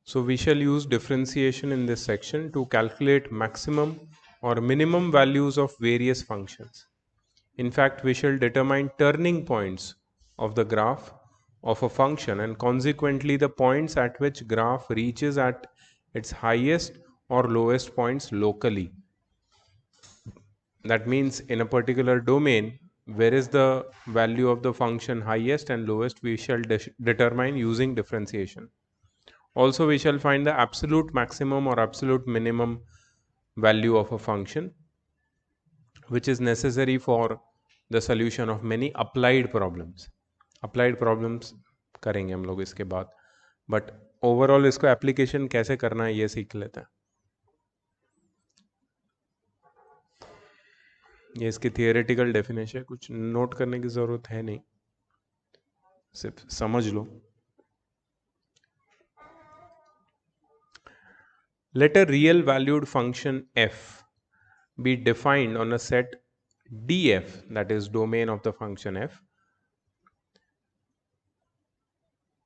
So we shall use differentiation in this section to calculate maximum or minimum values of various functions. In fact, we shall determine turning points of the graph of a function and consequently the points at which graph reaches at its highest or lowest points locally. That means in a particular domain, where is the value of the function highest and lowest, we shall determine using differentiation. Also, we shall find the absolute maximum or absolute minimum value of a function, which is necessary for the solution of many applied problems. Applied problems करेंगे हम लोग इसके बाद, but overall इसको application कैसे करना है ये सीख लेते हैं. ये इसकी थियोरेटिकल डेफिनेशन है, कुछ नोट करने की ज़रूरत है नहीं, सिर्फ समझ लो. Let a real valued function f be defined on a set df, that is domain of the function f.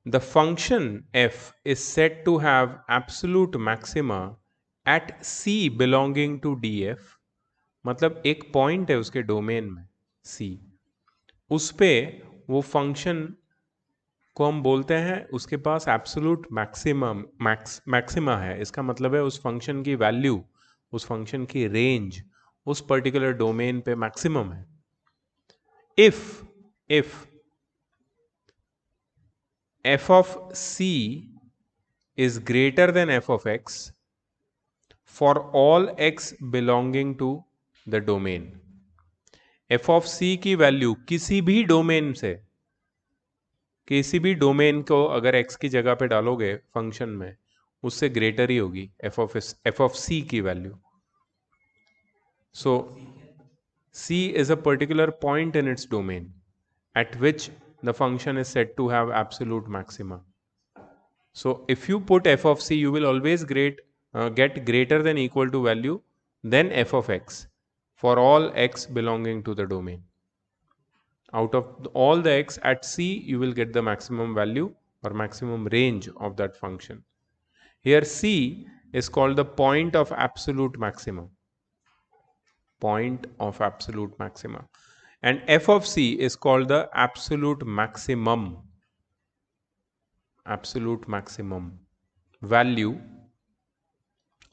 The function f is said to have absolute maxima at c belonging to df. मतलब एक point है उसके domain में c, उस पे वो function को हम बोलते हैं उसके पास एब्सोल्यूट मैक्सिमा है. इसका मतलब है उस फंक्शन की वैल्यू, उस फंक्शन की रेंज उस पर्टिकुलर डोमेन पे मैक्सिमम है. If f of c is greater than f of x for all x belonging to the domain. f of c की वैल्यू किसी भी डोमेन से, किसी भी डोमेन को अगर x की जगह पे डालोगे फंक्शन में, उससे ग्रेटर ही होगी f of c की value. So c is a particular point in its domain at which the function is said to have absolute maxima. So if you put f of c, you will always get greater than equal to value than f of x for all x belonging to the domain. Out of all the x at c, you will get the maximum value or maximum range of that function. Here c is called the point of absolute maximum. Point of absolute maxima. And f of c is called the absolute maximum. Absolute maximum value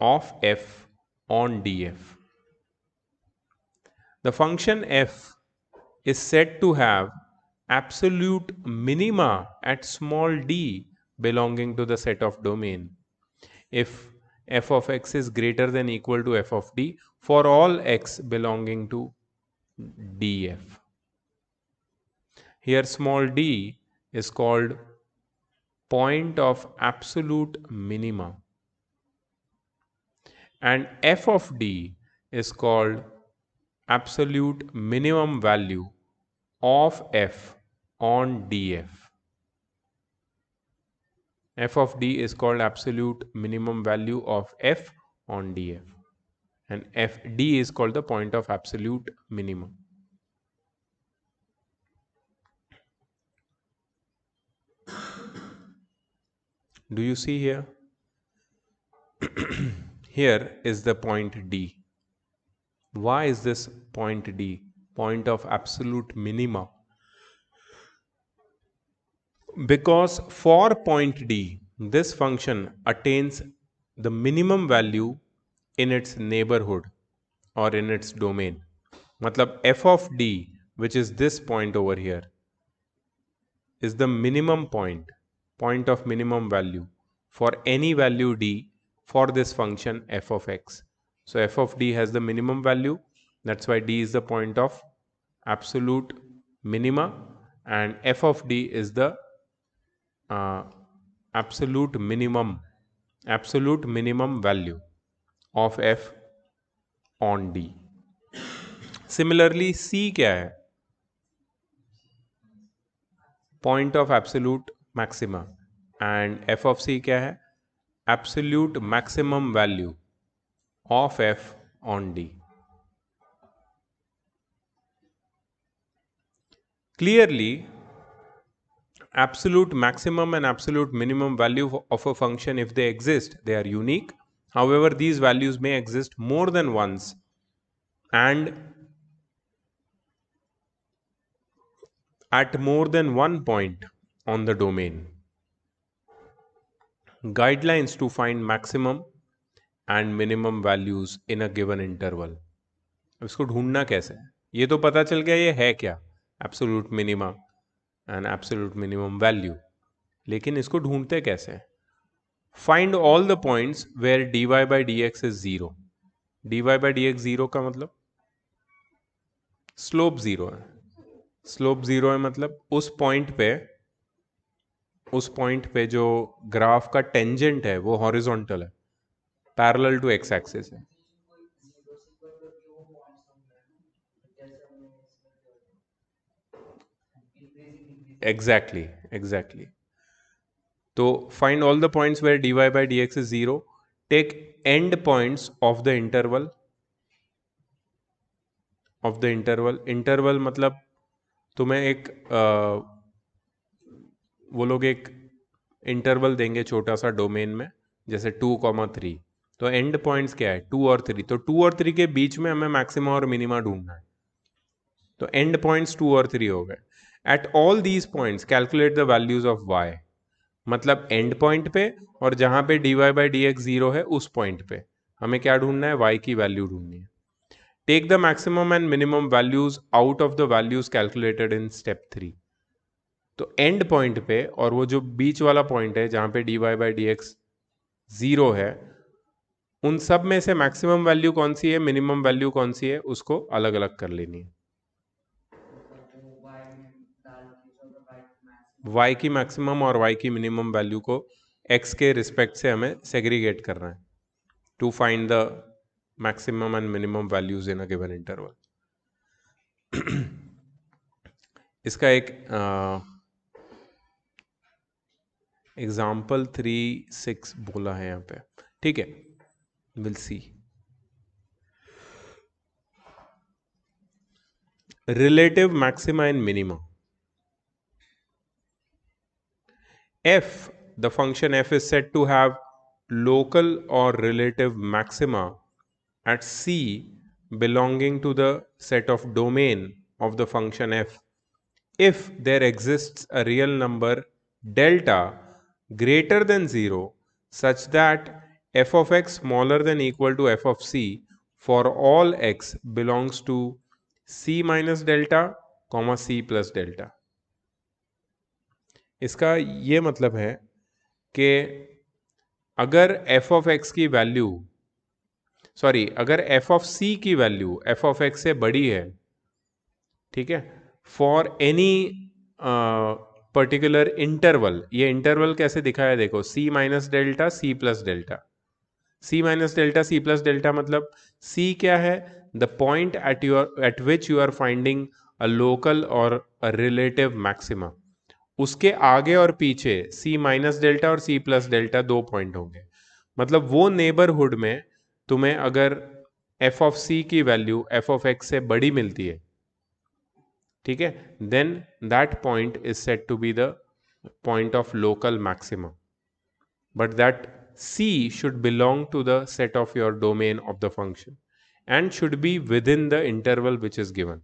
of f on df. The function f is said to have absolute minima at small d belonging to the set of domain if f of x is greater than equal to f of d for all x belonging to df. Here small d is called point of absolute minima and f of d is called absolute minimum value of f on df. F of d is called absolute minimum value of f on df and d is called the point of absolute minimum. Do you see here? Here is the point d. Why is this point d point of absolute minima? Because for point d, this function attains the minimum value in its neighborhood or in its domain. मतलब f of d, which is this point over here, is the minimum point of minimum value for any value d for this function f of x. So f of d has the minimum value, that's why d is the point of absolute minima and f of d is the absolute minimum value of f on d. Similarly c क्या है? Point of absolute maxima and f of c क्या है? Absolute maximum value of f on d. Clearly absolute maximum and absolute minimum value of a function, if they exist, they are unique. However, these values may exist more than once and at more than one point on the domain. Guidelines to find maximum and minimum values in a given interval. इसको ढूंढना कैसे है? ये तो पता चल गया ये है क्या, absolute minima and absolute minimum value, लेकिन इसको ढूंढते कैसे? Find all the points where dy by d x is zero. dy by d x zero का मतलब स्लोप जीरो है. स्लोप जीरो है मतलब उस पॉइंट पे जो ग्राफ का टेंजेंट है वो हॉरिजॉन्टल है, पैरेलल टू एक्स एक्सिस है. एग्जैक्टली. तो find all the points where dy by d x is zero. Take end points of the interval. Interval मतलब तुम्हें वो लोग एक इंटरवल देंगे छोटा सा डोमेन में, जैसे 2,3. तो एंड पॉइंट्स क्या है? 2 और 3. तो 2 और 3 के बीच में हमें मैक्सिमा और मिनिमा ढूंढना है. तो एंड पॉइंट्स 2 और 3 हो गए. At all these points calculate the values of y. मतलब एंड पॉइंट पे और जहां पे dy by d x zero है उस पॉइंट पे हमें क्या ढूंढना है? y की वैल्यू ढूंढनी है. Take the maximum and minimum values out of the values calculated in step 3. तो एंड पॉइंट पे और वो जो बीच वाला पॉइंट है जहां पे dy by d x zero है, उन सब में से मैक्सिमम वैल्यू कौन सी है, मिनिमम वैल्यू कौन सी है, उसको अलग अलग कर लेनी है. y की मैक्सिमम और y की मिनिमम वैल्यू को x के रिस्पेक्ट से हमें सेग्रीगेट करना है to find the maximum and minimum values in a given interval. इसका एक एग्जाम्पल 3.6 बोला है यहाँ पे, ठीक है. Will see. Relative maxima and minima. f, the function f is said to have local or relative maxima at C belonging to the set of domain of the function f if there exists a real number delta greater than 0 such that f of x smaller than equal to f of c for all x belongs to c minus delta, c plus delta. इसका ये मतलब है कि अगर f of x की value अगर f of c की value f of x से बड़ी है, ठीक है, फॉर एनी पर्टिकुलर इंटरवल. ये इंटरवल कैसे दिखाया देखो, c minus delta c plus delta. c minus delta c plus delta मतलब c क्या है? The point at which you are finding a local और अ रिलेटिव मैक्सिमा. उसके आगे और पीछे c माइनस डेल्टा और c प्लस डेल्टा 2 पॉइंट होंगे. मतलब वो नेबरहुड में तुम्हें अगर f ऑफ c की वैल्यू f ऑफ x से बड़ी मिलती है, ठीक है, then that point is said to be the point of local maximum. But that c should belong to the set of your domain of the function and should be within the interval which is given.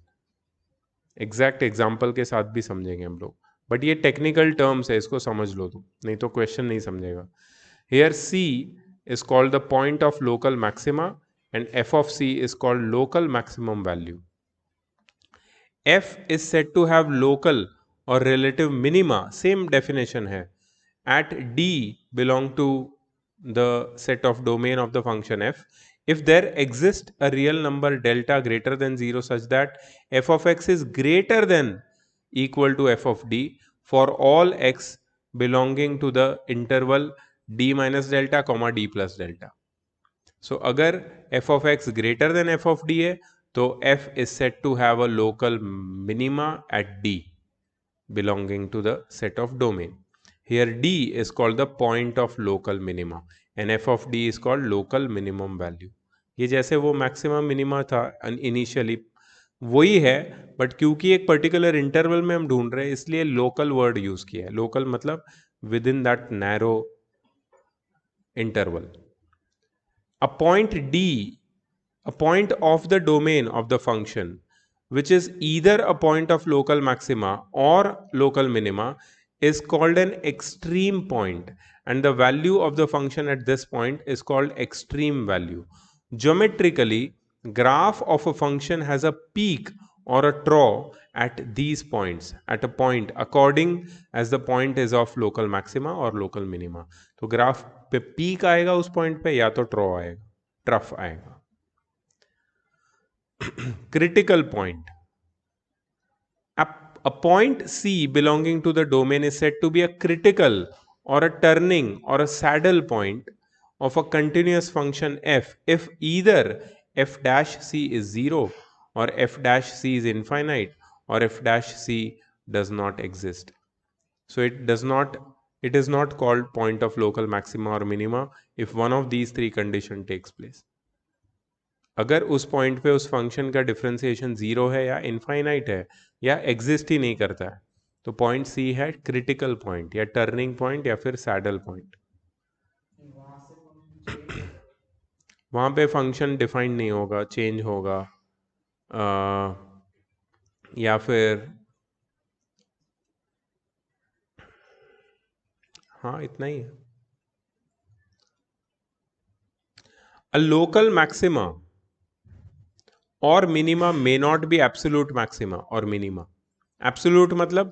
Exact example के साथ भी समझेंगे हम लोग, but ये technical terms है, इसको समझ लो तुम, नहीं तो क्वेश्चन नहीं समझेगा. Here c is called the point of local maxima and f of c is called local maximum value. f is said to have local or relative minima, same definition है, at d belong to the set of domain of the function f if there exists a real number delta greater than 0 such that f of x is greater than equal to f of d for all x belonging to the interval d minus delta comma d plus delta. So अगर f of x greater than f of d है तो f is said to have a local minima at d belonging to the set of domain. Here d is called the point of local minima and f of d is called local minimum value. ये जैसे वो maximum minima था initially वही है, but क्योंकि एक particular interval में हम ढूंढ रहे हैं इसलिए लोकल वर्ड यूज किया है. लोकल मतलब with in that narrow interval. A point D, a point of the domain of the function, which is either a point of local maxima or local minima, is called an extreme point, and the value of the function at this point is called extreme value. Geometrically, graph of a function has a peak or a trough at these points, at a point according as the point is of local maxima or local minima. तो graph पे peak आएगा उस point पे या तो ट्रॉ आएगा, trough आएगा. Critical point. A point C belonging to the domain is said to be a critical or a turning or a saddle point of a continuous function f if either f dash c is 0 or f dash c is infinite or f dash c does not exist. So it is not called point of local maxima or minima if one of these three condition takes place. अगर उस point पे उस function का differentiation zero है या infinite है या exist ही नहीं करता है, तो पॉइंट सी है क्रिटिकल पॉइंट या टर्निंग पॉइंट या फिर सैडल पॉइंट. वहाँ पे फंक्शन डिफाइन नहीं होगा, चेंज होगा, या फिर हाँ इतना ही है. A local maxima or minima may not be absolute maxima or minima. Absolute matlab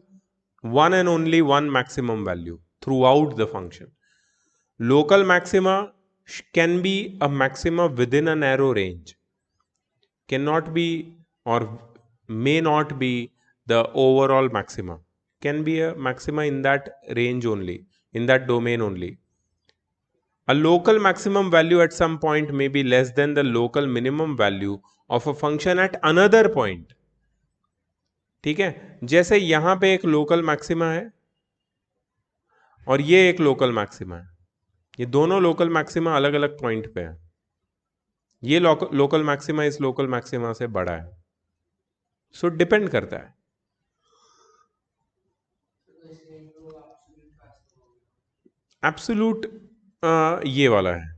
one and only one maximum value throughout the function. Local maxima can be a maxima within a narrow range, cannot be or may not be the overall maxima, can be a maxima in that range only, in that domain only. A local maximum value at some point may be less than the local minimum value of a function at another point. ठीक है, जैसे यहां पे एक local maxima है और ये एक लोकल मैक्सिमा है, ये दोनों लोकल मैक्सिमा अलग अलग पॉइंट पे है. ये लोकल मैक्सिमा इस लोकल मैक्सिमा से बड़ा है. सो डिपेंड करता है. एब्सोल्यूट ये वाला है,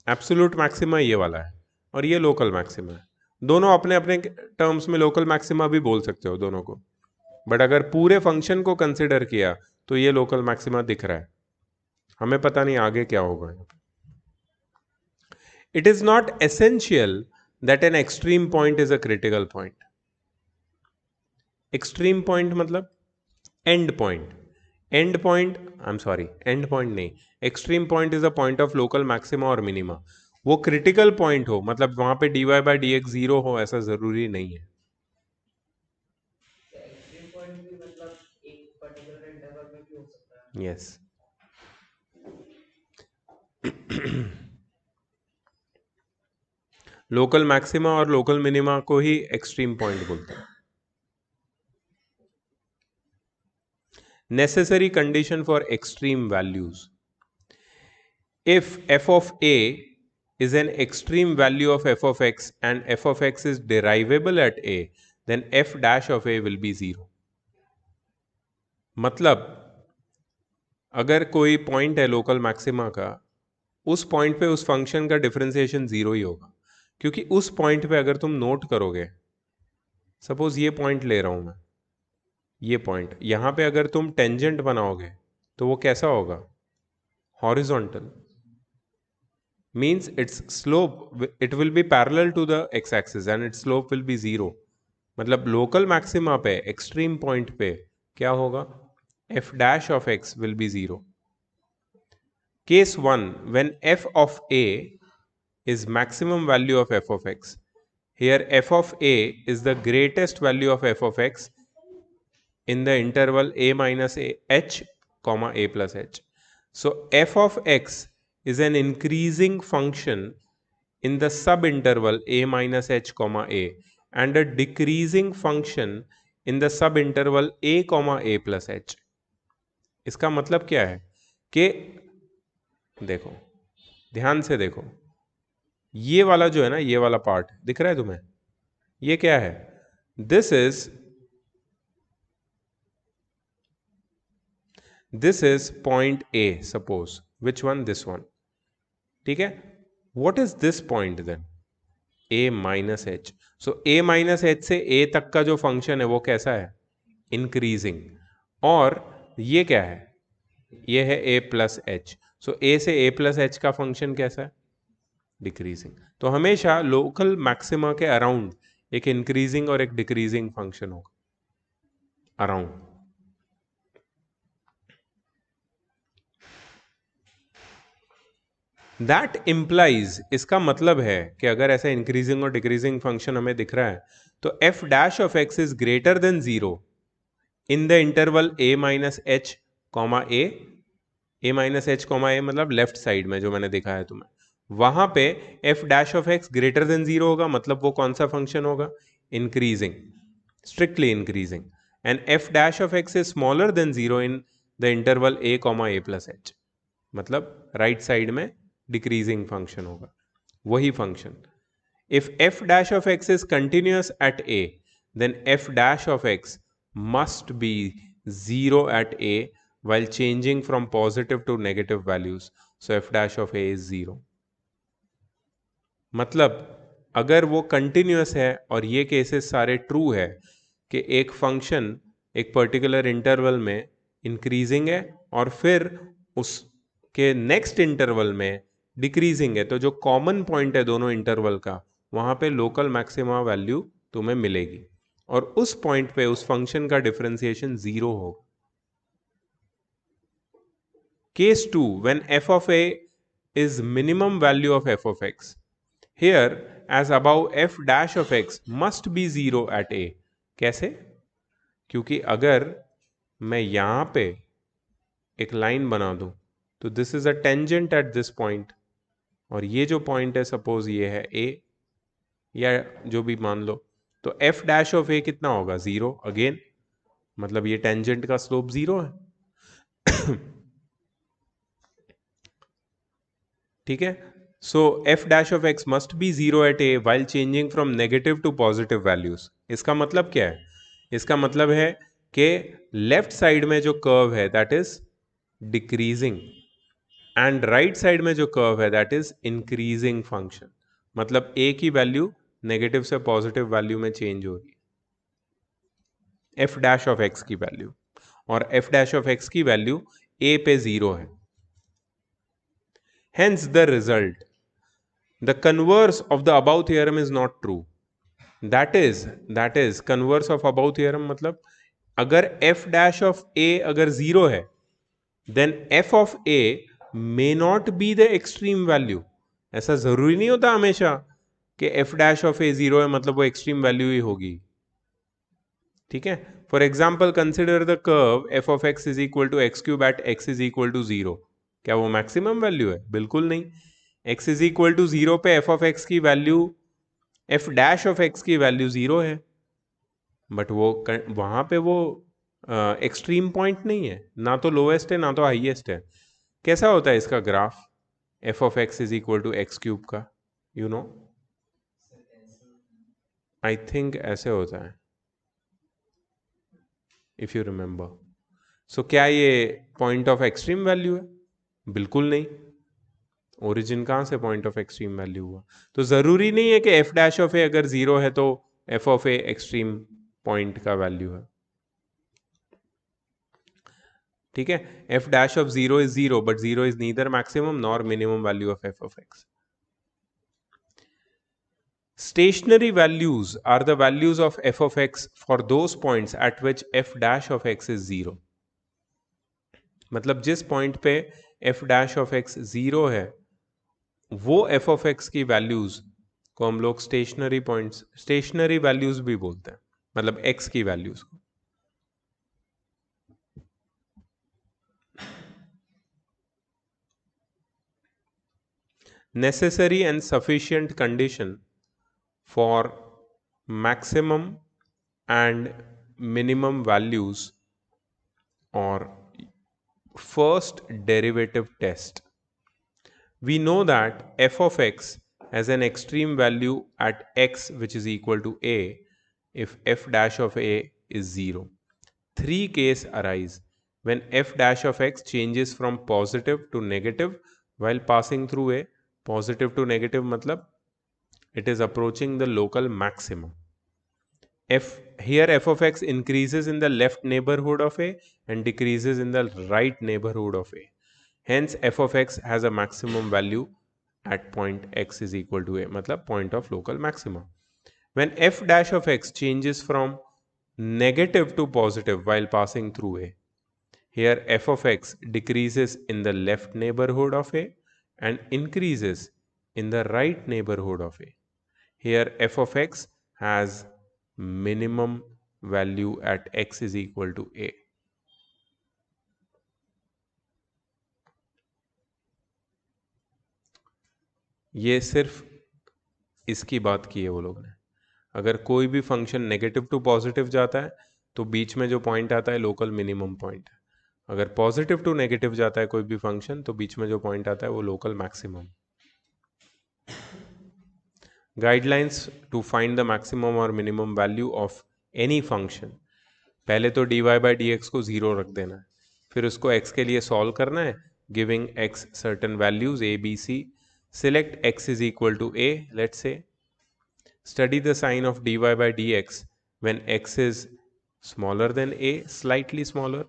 एब्सोल्यूट मैक्सिमा ये वाला है, और ये लोकल मैक्सिमा है. दोनों अपने अपने टर्म्स में लोकल मैक्सिमा भी बोल सकते हो दोनों को, बट अगर पूरे फंक्शन को कंसिडर किया तो ये लोकल मैक्सिमा दिख रहा है. हमें पता नहीं आगे क्या होगा. It is not essential that an extreme point is a critical point. Extreme point मतलब end point. End point, I am sorry, end point नहीं, extreme point is a point of local maxima और minima. वो critical point हो मतलब वहां पे dy by d x zero हो ऐसा जरूरी नहीं है. यस. लोकल मैक्सिमा और लोकल मिनिमा को ही एक्सट्रीम पॉइंट बोलते हैं. Necessary condition for extreme values. If f of a is an extreme value of f of x and f of x is derivable at a, then f dash of a will be 0. मतलब अगर कोई point है local maxima का, उस point पे उस function का differentiation 0 ही होगा, क्योंकि उस पॉइंट पे अगर तुम नोट करोगे, सपोज ये पॉइंट ले रहा हूं मैं, ये पॉइंट यहां पे अगर तुम टेंजेंट बनाओगे तो वो कैसा होगा? Horizontal. Means its slope, it will be parallel to the x axis and its slope will be 0. मतलब लोकल मैक्सिमा पे एक्सट्रीम पॉइंट पे क्या होगा? f dash of x will be 0. Case 1, when f of a is maximum value of f of x. Here f of a is the greatest value of f of x in the interval a minus a h comma a plus h. So f of x is an increasing function in the subinterval a minus h comma a and a decreasing function in the subinterval a comma a plus h. इसका मतलब क्या है कि देखो, ध्यान से देखो, ये वाला जो है ना, ये वाला पार्ट दिख रहा है तुम्हें? ये क्या है? this is point A, suppose. Which one? This one. ठीक है. What is this point then? A minus h. So A minus h से A तक का जो फंक्शन है वो कैसा है? इंक्रीजिंग. और ये क्या है? ये है A plus H. So A से A प्लस एच का फंक्शन कैसा है? डिक्रीजिंग. तो हमेशा लोकल मैक्सिमा के अराउंड एक इंक्रीजिंग और एक डिक्रीजिंग फंक्शन होगा अराउंड. दैट इम्प्लाइज, इसका मतलब है कि अगर ऐसा इंक्रीजिंग और डिक्रीजिंग फंक्शन हमें दिख रहा है तो f dash of x is greater than zero in the interval a minus h comma a minus h comma a, मतलब लेफ्ट साइड में जो मैंने दिखाया तुम्हें, वहां पे f dash of x greater than zero होगा. मतलब वो कौन सा फंक्शन होगा? Increasing, strictly increasing. And f dash of x is smaller than zero in the interval a comma a plus h, मतलब राइट साइड में डिक्रीजिंग फंक्शन होगा. वही function. If f dash of x is continuous at a then f dash of x must be 0 at a while changing from positive to negative values. So f dash of a is 0. मतलब अगर वो continuous है और ये cases सारे true है कि एक फंक्शन एक पर्टिकुलर इंटरवल में इंक्रीजिंग है और फिर उसके नेक्स्ट इंटरवल में डिक्रीजिंग है, तो जो कॉमन पॉइंट है दोनों इंटरवल का, वहां पे लोकल मैक्सिमा वैल्यू तुम्हें मिलेगी और उस पॉइंट पे उस फंक्शन का डिफरेंशिएशन 0 होगा. Case 2, when f of a is minimum value of f of x, here as above f dash of x must be 0 at a. कैसे? क्योंकि अगर मैं यहां पे एक लाइन बना दूं तो this is a tangent at this point, और ये जो पॉइंट है सपोज ये है a या जो भी मान लो, तो f डैश ऑफ a कितना होगा? 0 अगेन, मतलब ये टेंजेंट का स्लोप 0 है. ठीक है. So f dash of x must be 0 at a while changing from negative to positive values. इसका मतलब क्या है? इसका मतलब है कि लेफ्ट साइड में जो कर्व है that is decreasing and right side में जो कर्व है दैट इज इंक्रीजिंग फंक्शन. मतलब a की वैल्यू नेगेटिव से पॉजिटिव वैल्यू में चेंज हो रही है, f डैश ऑफ x की वैल्यू, और f डैश ऑफ x की वैल्यू a पे 0 है. Hence the result, the converse of the above theorem is not true. That is converse of above theorem मतलब अगर f dash of a अगर 0 है then f of a may not be the extreme value. ऐसा जरूरी नहीं होता हमेशा कि f dash of a 0 है मतलब वो एक्सट्रीम वैल्यू ही होगी. ठीक है. For example consider the curve f of x is equal to x cube at x is equal to 0. क्या वो मैक्सिमम वैल्यू है? बिल्कुल नहीं. x इज इक्वल टू 0 पे f of x की value, f dash of x की value 0 है, but वो वहां पे वो एक्सट्रीम पॉइंट नहीं है, ना तो लोएस्ट है ना तो हाईएस्ट है. कैसा होता है इसका graph f of x is equal to x cube का? यू नो, आई थिंक ऐसे होता है इफ यू रिमेंबर. सो क्या ये पॉइंट ऑफ एक्सट्रीम वैल्यू है? बिल्कुल नहीं. ओरिजिन कहां से पॉइंट ऑफ एक्सट्रीम वैल्यू हुआ? तो जरूरी नहीं है कि एफ डैश ऑफ ए अगर 0 है तो F of A extreme point का वैल्यू है. ठीक है. F dash of 0 is 0 but 0 is neither maximum nor minimum value of F of x. Stationary values are the values of f of x for those points at which f dash of x is 0. मतलब जिस point पे f dash of x 0 है वो f of x की values को हम लोग stationery points, stationery values भी बोलते हैं, मतलब x की वैल्यूज को. Necessary and sufficient condition for maximum and minimum values or first derivative test. We know that f of x has an extreme value at x which is equal to a if f dash of a is 0. Three cases arise when f dash of x changes from positive to negative while passing through a. Positive to negative मतलब it is approaching the local maximum. Here f of x increases in the left neighborhood of a and decreases in the right neighborhood of a. Hence f of x has a maximum value at point x is equal to a, मतलब point of local maximum. When f dash of x changes from negative to positive while passing through a, here f of x decreases in the left neighborhood of a and increases in the right neighborhood of a. Here f of x has minimum value at x is equal to a. ये सिर्फ इसकी बात की है वो लोग ने. अगर कोई भी फंक्शन नेगेटिव टू पॉजिटिव जाता है तो बीच में जो पॉइंट आता है लोकल मिनिमम पॉइंट है. अगर पॉजिटिव टू नेगेटिव जाता है कोई भी फंक्शन तो बीच में जो पॉइंट आता है वो local maximum. Guidelines to find the maximum और minimum value of any function. पहले तो dy बाई डी एक्स को 0 रख देना है, फिर उसको x के लिए सॉल्व करना है giving x certain values a b c. Select x is equal to a. Let's say study the sign of dy by dx when x is smaller than a, slightly smaller,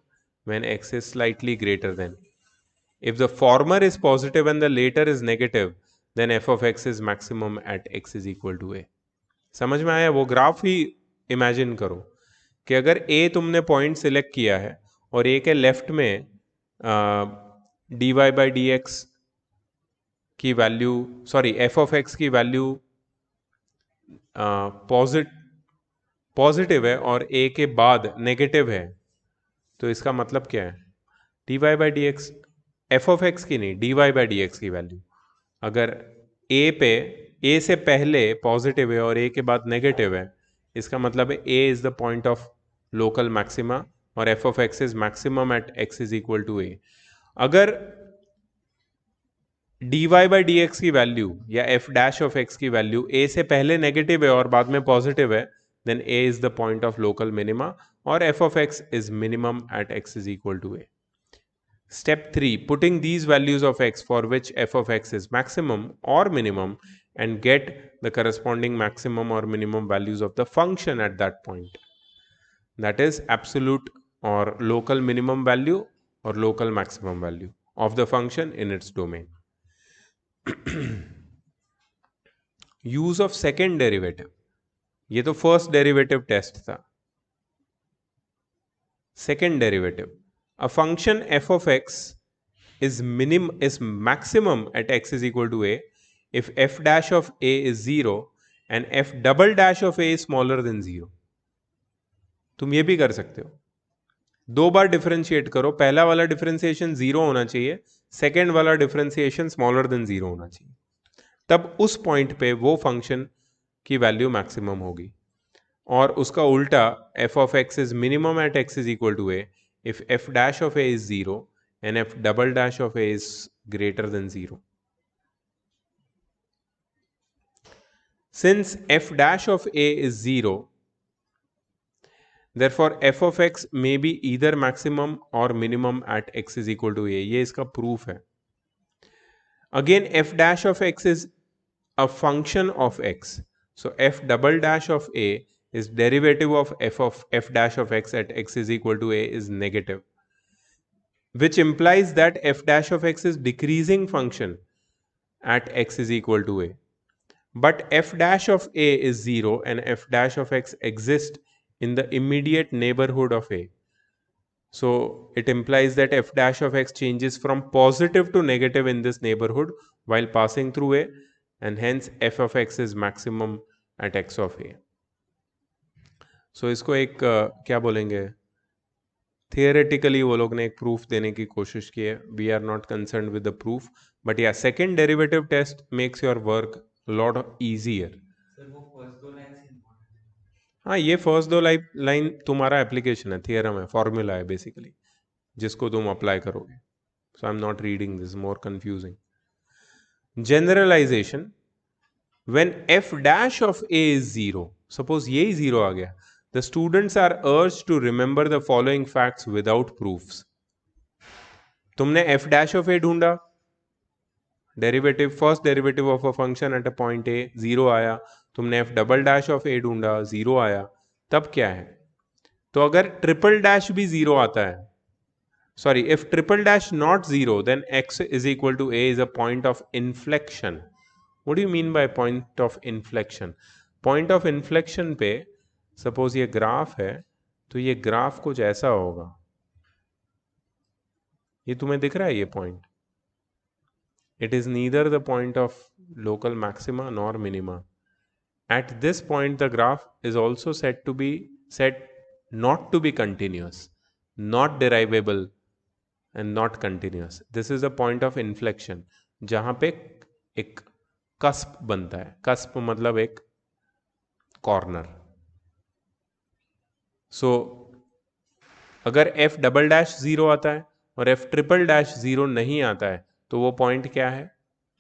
when x is slightly greater than. If the former is positive and the later is negative, then f of x is maximum at x is equal to a. समझ में आया? वो graph ही imagine करो कि अगर a तुमने point select किया है और a के लेफ्ट में dy बाई डी एक्स की वैल्यू f ऑफ x की वैल्यू पॉजिटिव है और a के बाद नेगेटिव है, तो इसका मतलब क्या है? dy by d x f of x की नहीं, dy बाई डी एक्स की वैल्यू अगर a से पहले पॉजिटिव है और a के बाद नेगेटिव है, इसका मतलब है a is the point of local maxima और f of x is maximum at x is equal to a. अगर dy बाई डी एक्स की वैल्यू या f डैश ऑफ x की वैल्यू a से पहले नेगेटिव है और बाद में पॉजिटिव है, then a is the point of local minima or f of x is minimum at x is equal to a. Step 3. Putting these values of x for which f of x is maximum or minimum and get the corresponding maximum or minimum values of the function at that point. That is absolute or local minimum value or local maximum value of the function in its domain. Use of second derivative. ये तो first derivative test था. Second derivative, a function f of x is maximum at x is equal to a if f dash of a is 0 and f double dash of a is smaller than 0. तुम ये भी कर सकते हो, दो बार differentiate करो. पहला वाला डिफरेंशिएशन 0 होना चाहिए, सेकेंड वाला डिफरेंशिएशन स्मॉलर देन 0 होना चाहिए. तब उस पॉइंट पे वो फंक्शन की वैल्यू मैक्सिमम होगी. और उसका उल्टा f of x is minimum at x is equal to a if f dash of a is 0 and f double dash of a is greater than 0. Since f dash of a is 0, therefore f of x may be either maximum or minimum at x is equal to a. ये इसका proof है. Again f dash of x is a function of x. So f double dash of a is derivative of f dash of x at x is equal to a is negative, which implies that f dash of x is decreasing function at x is equal to a. But f dash of a is 0 and f dash of x exists in the immediate neighborhood of a. So it implies that f dash of x changes from positive to negative in this neighborhood while passing through a, and hence f of x is maximum at x of a. So इसको एक क्या बोलेंगे, theoretically वो लोग ने एक proof देने की कोशिश की है. We are not concern with the proof, but yeah second derivative test makes your work lot easier. हाँ, ये फर्स्ट दो लाइन तुम्हारा एप्लीकेशन है, थियरम है, फॉर्मूला है बेसिकली, जिसको तुम अप्लाई करोगे. So I am not reading this, more confusing. Generalisation, when f dash of a is 0, suppose यही 0 आ गया. The students are urged to remember the following facts without proofs. तुमने f dash of a ढूंढा, derivative, first derivative of a function at a point a, 0 आया. तुमने f double dash of a ढूंढा, 0 आया. तब क्या है? तो अगर ट्रिपल डैश भी 0 आता है, sorry, if triple dash not 0, then x is equal to a is a point of inflection. What do you mean by point of inflection? Point of inflection पे suppose ये ग्राफ है, तो ये graph कुछ ऐसा होगा. ये तुम्हें दिख रहा है ये point? It is neither the point of local maxima nor minima. At this point the graph is also said not to be continuous, not derivable and not continuous. This is a point of inflection जहां पे एक cusp बनता है. Cusp मतलब एक corner. सो अगर f double dash 0 आता है और f ट्रिपल डैश 0 नहीं आता है, तो वो पॉइंट क्या है?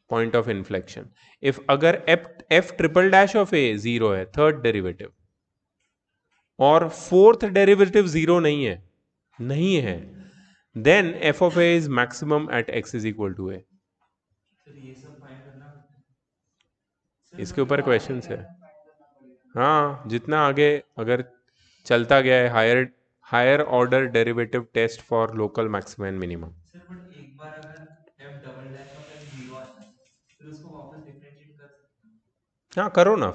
Point of inflection. इफ अगर f triple dash of a 0 है, थर्ड डेरिवेटिव, और फोर्थ डेरिवेटिव 0 नहीं है, then f of a is maximum at x is equal to a. इसके ऊपर क्वेश्चन है. हाँ, जितना आगे अगर चलता गया है, higher order derivative test for local maximum and minimum. Sir but एक बार अगर f double dash of f 0 आता है, फिर उसको वापस डिफरेंशिएट कर सकते हैं. हाँ, करो ना.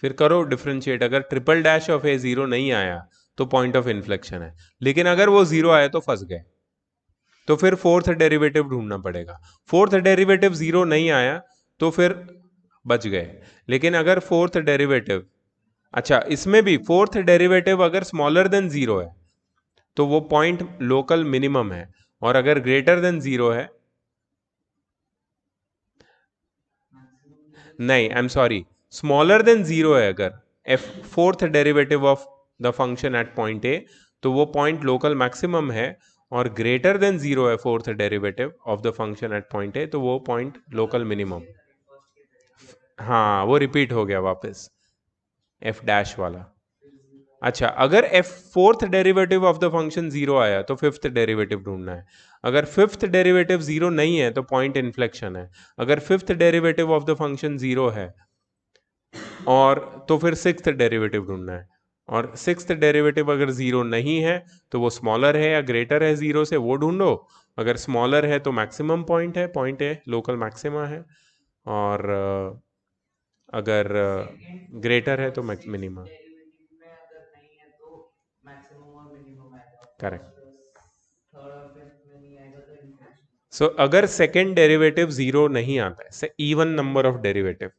फिर करो डिफरेंशिएट. अगर ट्रिपल डैश ऑफ ए 0 नहीं आया तो पॉइंट ऑफ इन्फ्लेक्शन है, लेकिन अगर वो 0 आया तो फंस गए. तो फिर फोर्थ डेरिवेटिव ढूंढना पड़ेगा. फोर्थ डेरिवेटिव 0 नहीं आया तो फिर बच गए. लेकिन अगर फोर्थ डेरिवेटिव, अच्छा, इसमें भी फोर्थ डेरिवेटिव अगर स्मॉलर देन 0 है तो वो पॉइंट लोकल मिनिमम है, और अगर ग्रेटर देन 0 है, नहीं, आई एम सॉरी, स्मॉलर देन 0 है अगर F fourth derivative of the function at point A, तो वो पॉइंट लोकल मैक्सिमम है. और ग्रेटर देन 0 है fourth derivative of the function at point A, तो वो पॉइंट लोकल मिनिमम. हाँ, वो रिपीट हो गया वापस, एफ डैश वाला. अच्छा, अगर F fourth derivative of the function 0 आया तो फिफ्थ डेरिवेटिव ढूंढना है. अगर फिफ्थ डेरिवेटिव 0 नहीं है तो पॉइंट इन्फ्लेक्शन है. अगर fifth derivative of the function 0 है और तो फिर सिक्स्थ डेरिवेटिव ढूंढना है. और सिक्स्थ डेरिवेटिव अगर 0 नहीं है तो वो स्मॉलर है या ग्रेटर है 0 से, वो ढूंढो. अगर स्मॉलर है तो मैक्सिमम पॉइंट है, पॉइंट है लोकल मैक्सिमा है. और अगर ग्रेटर है तो मिनिमा. करेक्ट. सो अगर सेकेंड डेरिवेटिव 0 नहीं आता है, even number of derivative,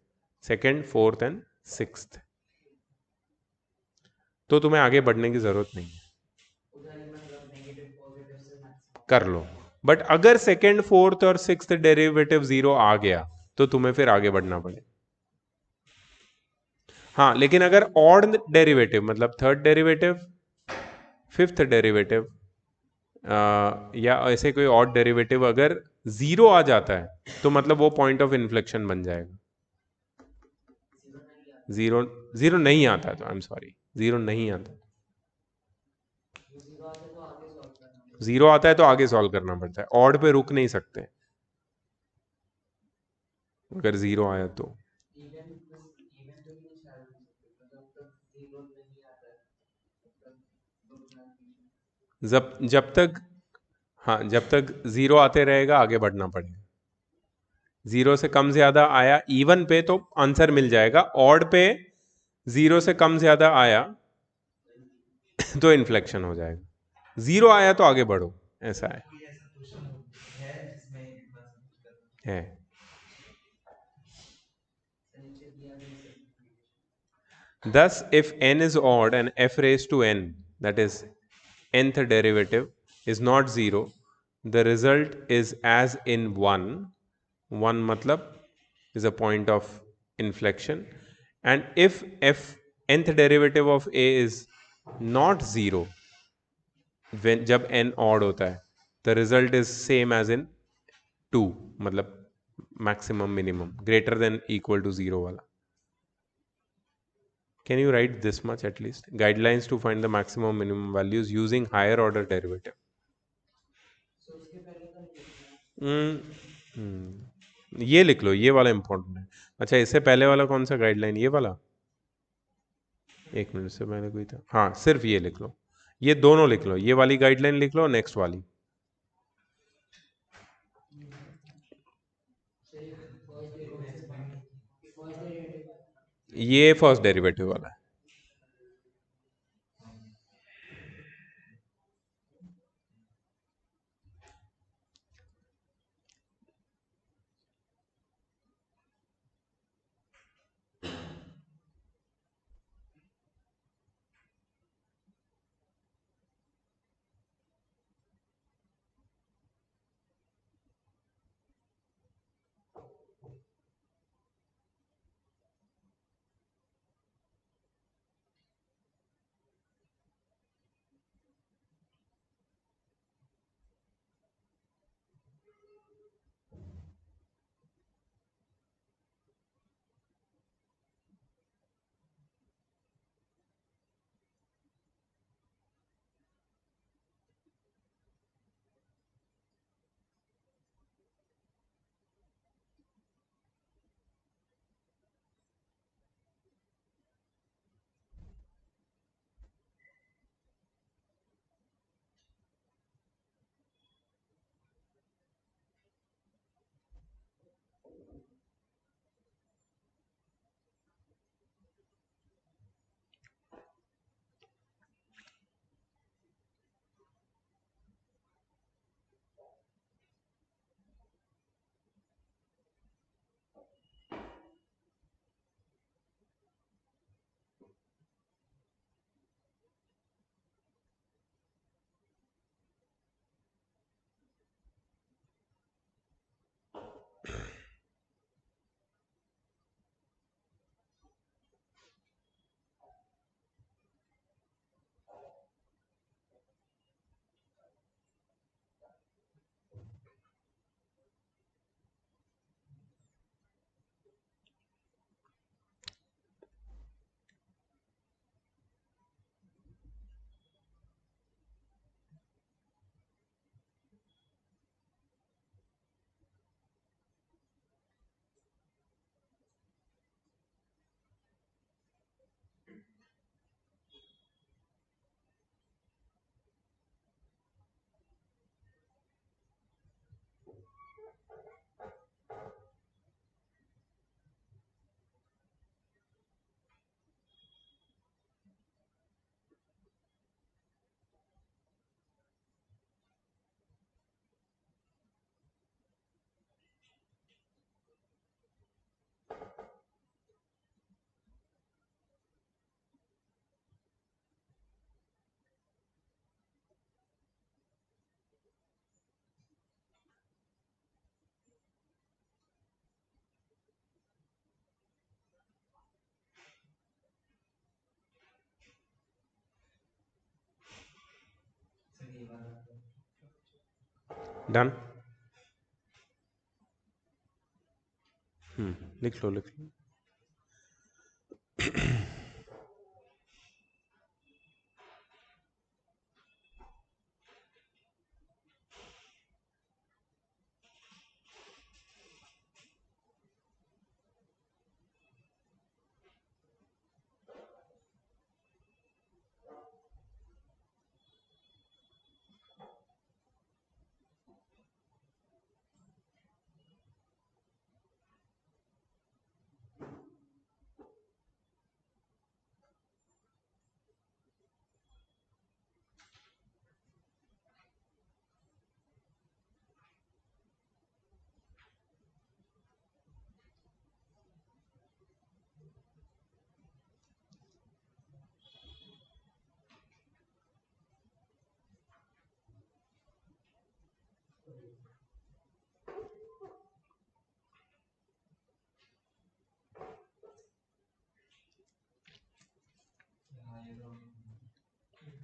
second, fourth and sixth, तो तुम्हें आगे बढ़ने की जरूरत नहीं है, कर लो. बट अगर सेकेंड, फोर्थ और सिक्स्थ डेरिवेटिव 0 आ गया तो तुम्हें फिर आगे बढ़ना पड़ेगा. हाँ, लेकिन अगर ऑड डेरिवेटिव मतलब थर्ड डेरिवेटिव, फिफ्थ डेरिवेटिव या ऐसे कोई ऑड डेरिवेटिव अगर 0 आ जाता है तो मतलब वो पॉइंट ऑफ इन्फ्लेक्शन बन जाएगा. 0 नहीं आता तो आई एम सॉरी, 0 नहीं आता. 0 आता है तो आगे सॉल्व करना पड़ता है, ऑड पे रुक नहीं सकते अगर 0 आया तो. जब तक, हाँ, जब तक 0 आते रहेगा आगे बढ़ना पड़ेगा. 0 से कम ज्यादा आया इवन पे तो आंसर मिल जाएगा. ऑड पे 0 से कम ज्यादा आया तो इन्फ्लेक्शन हो जाएगा. 0 आया तो आगे बढ़ो, ऐसा है. Thus, if n is odd and f raised to n, that is nth derivative, is not 0, the result is as in 1. 1 matlab is a point of inflection. And if f nth derivative of a is not 0, when जब n odd होता है, the result is same as in 2, मतलब maximum minimum greater than equal to 0 वाला. Can you write this much at least? Guidelines to find the maximum minimum values using higher order derivative. हम्म, ये लिख लो, ये वाला important है। अच्छा, इससे पहले वाला कौन सा गाइडलाइन, ये वाला? एक मिनट से पहले कोई था, हाँ, सिर्फ ये लिख लो, ये दोनों लिख लो, ये वाली गाइडलाइन लिख लो, नेक्स्ट वाली। ये फर्स्ट डेरिवेटिव वाला है। डन। लिख लो, लिख लो।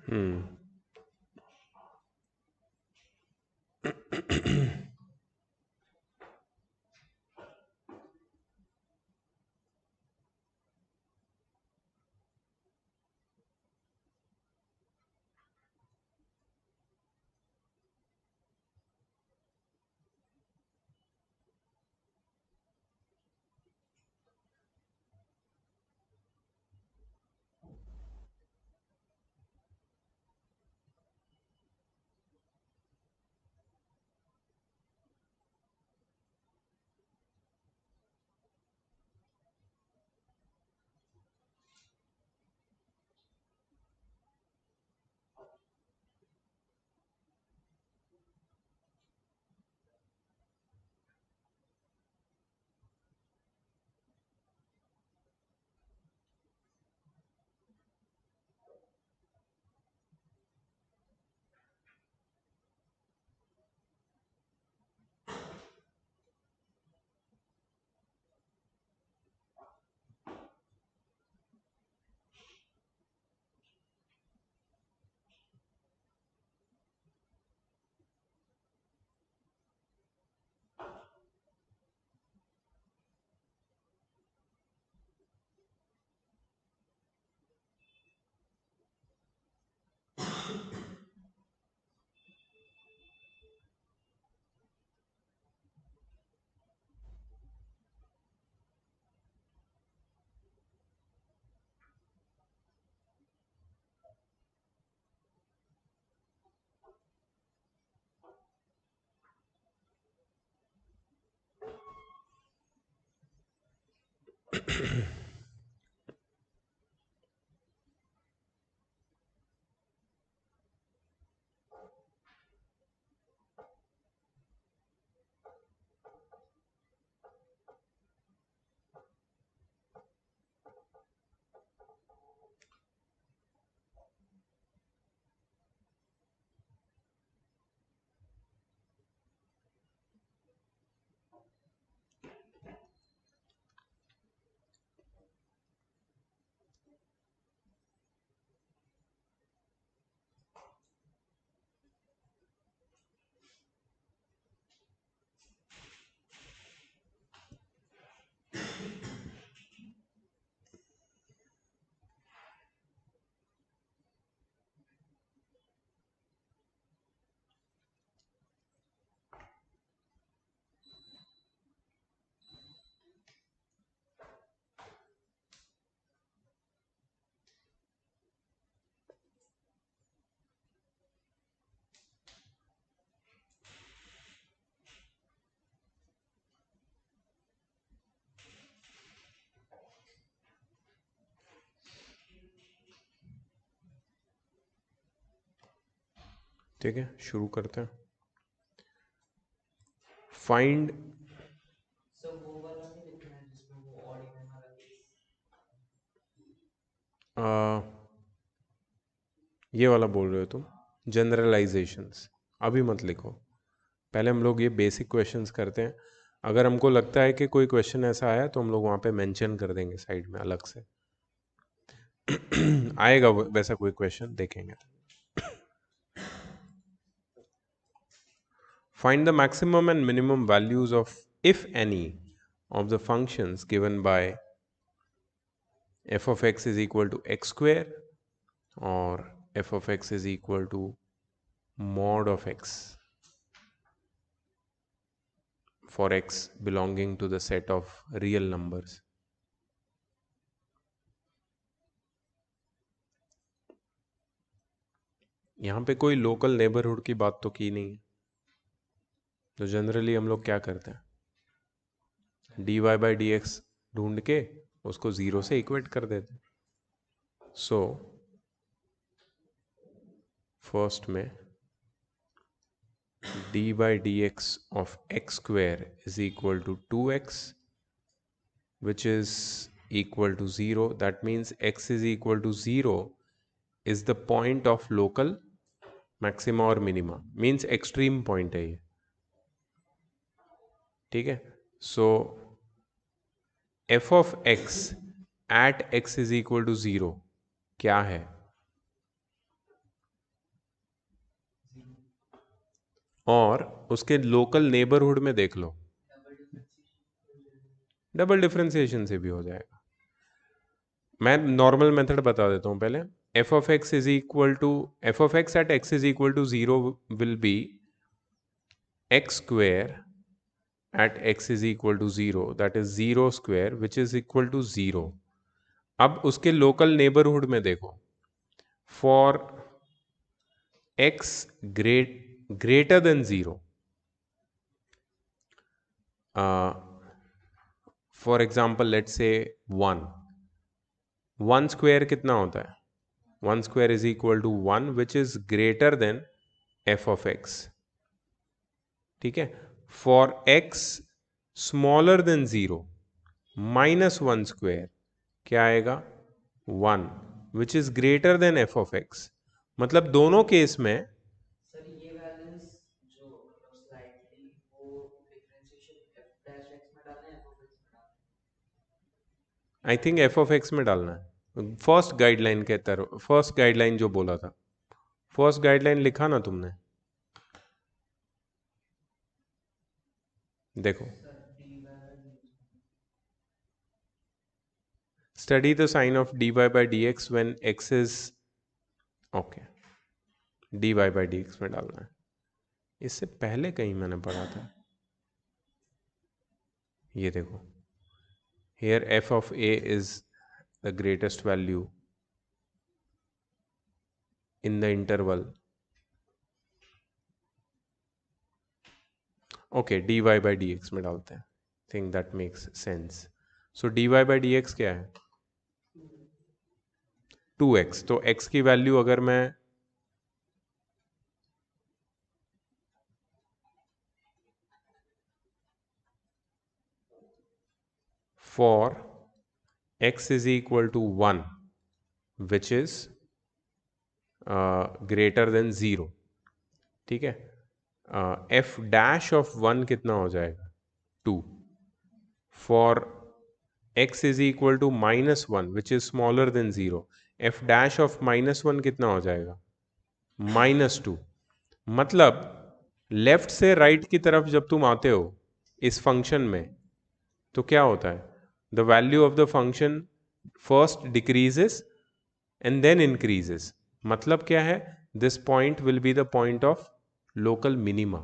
हम्म ठीक है, शुरू करते हैं. फाइंड सर वो वाला नहीं लिखना है जिसमें वो ऑड इवन वाला केस. ये वाला बोल रहे हो तुम, जनरलाइजेशंस. अभी मत लिखो, पहले हम लोग ये बेसिक क्वेश्चंस करते हैं. अगर हमको लगता है कि कोई क्वेश्चन ऐसा आया तो हम लोग वहाँ पे मेंशन कर देंगे साइड में अलग से. आएगा वैसा कोई क्वेश्चन देखेंगे. Find the maximum and minimum values of, if any, of the functions given by f of x is equal to x square or f of x is equal to mod of x for x belonging to the set of real numbers. यहाँ पे कोई local neighbourhood की बात तो की नहीं है, तो जनरली हम लोग क्या करते हैं, dy बाई डी एक्स ढूंढ के उसको ज़ीरो से इक्वेट कर देते हैं. सो फर्स्ट में d by dx of x square is equal to 2x, which is equal to 0. That means x is equal to 0 is the point of local maxima or minima, means extreme point है ये. ठीक है. So f of x at x is equal to 0 क्या है, और उसके local neighbourhood में देख लो, डबल डिफरेंशिएशन से भी हो जाएगा. मैं नॉर्मल मेथड बता देता हूँ पहले. f of x is equal to f of x at x is equal to 0 will be x square at x is equal to 0, that is 0 square which is equal to 0. अब उसके local neighbourhood में देखो, for x greater than 0, for example let's say 1 square कितना होता है, 1 square is equal to 1 which is greater than f of x. ठीक है. For x smaller than 0 minus 1 square क्या आएगा, 1 which is greater than f of x. मतलब दोनों case में सर ये वैल्यूज जो मतलब स्लाइटली वो डिफरेंशिएशन f डैश x में डालना है f of x में डालना है. I think f of x में डालना है. फर्स्ट गाइडलाइन के तरफ, फर्स्ट गाइडलाइन जो बोला था, फर्स्ट गाइडलाइन लिखा ना तुमने, देखो. Sir dy by dx. Study the sign of dy by dx when x is okay. dy by dx में डालना है. इससे पहले कहीं मैंने पढ़ा था, ये देखो, here f of a is the greatest value in the interval. Okay, dy by dx में डालते हैं. Think that makes sense. So dy by d x क्या है 2x। तो x की वैल्यू अगर मैं for x is equal to 1 which is greater than 0, ठीक है, एफ डैश ऑफ 1 कितना हो जाएगा 2। For x is equal to -1 which is smaller than 0, f dash of -1 कितना हो जाएगा -2। मतलब लेफ्ट से राइट की तरफ जब तुम आते हो इस फंक्शन में तो क्या होता है, the value of the function first decreases and then increases. मतलब क्या है, this point will be the point of local minima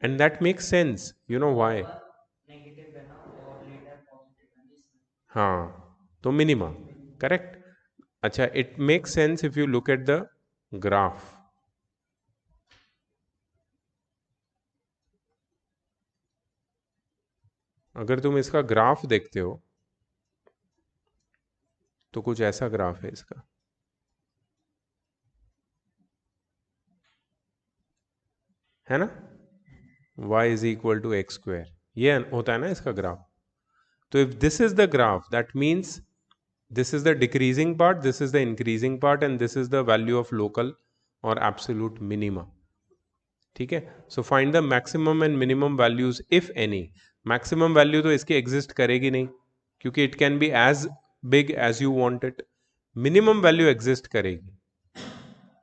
and that makes sense, you know why. Negative है ना और लेटर पॉजिटिव है ना इसमें। हाँ, तो मिनिमा करेक्ट। अच्छा, it makes sense if you look at the graph. अगर तुम इसका ग्राफ देखते हो तो कुछ ऐसा ग्राफ है इसका, है ना, y is equal to x square, ये होता है ना इसका ग्राफ। तो if this is the graph that means this is the decreasing part, this is the increasing part and this is the value of local और absolute minima, ठीक है। So find the maximum and minimum values if any. Maximum value तो इसकी exist करेगी नहीं क्योंकि it can be as big as you want it, minimum value exist करेगी,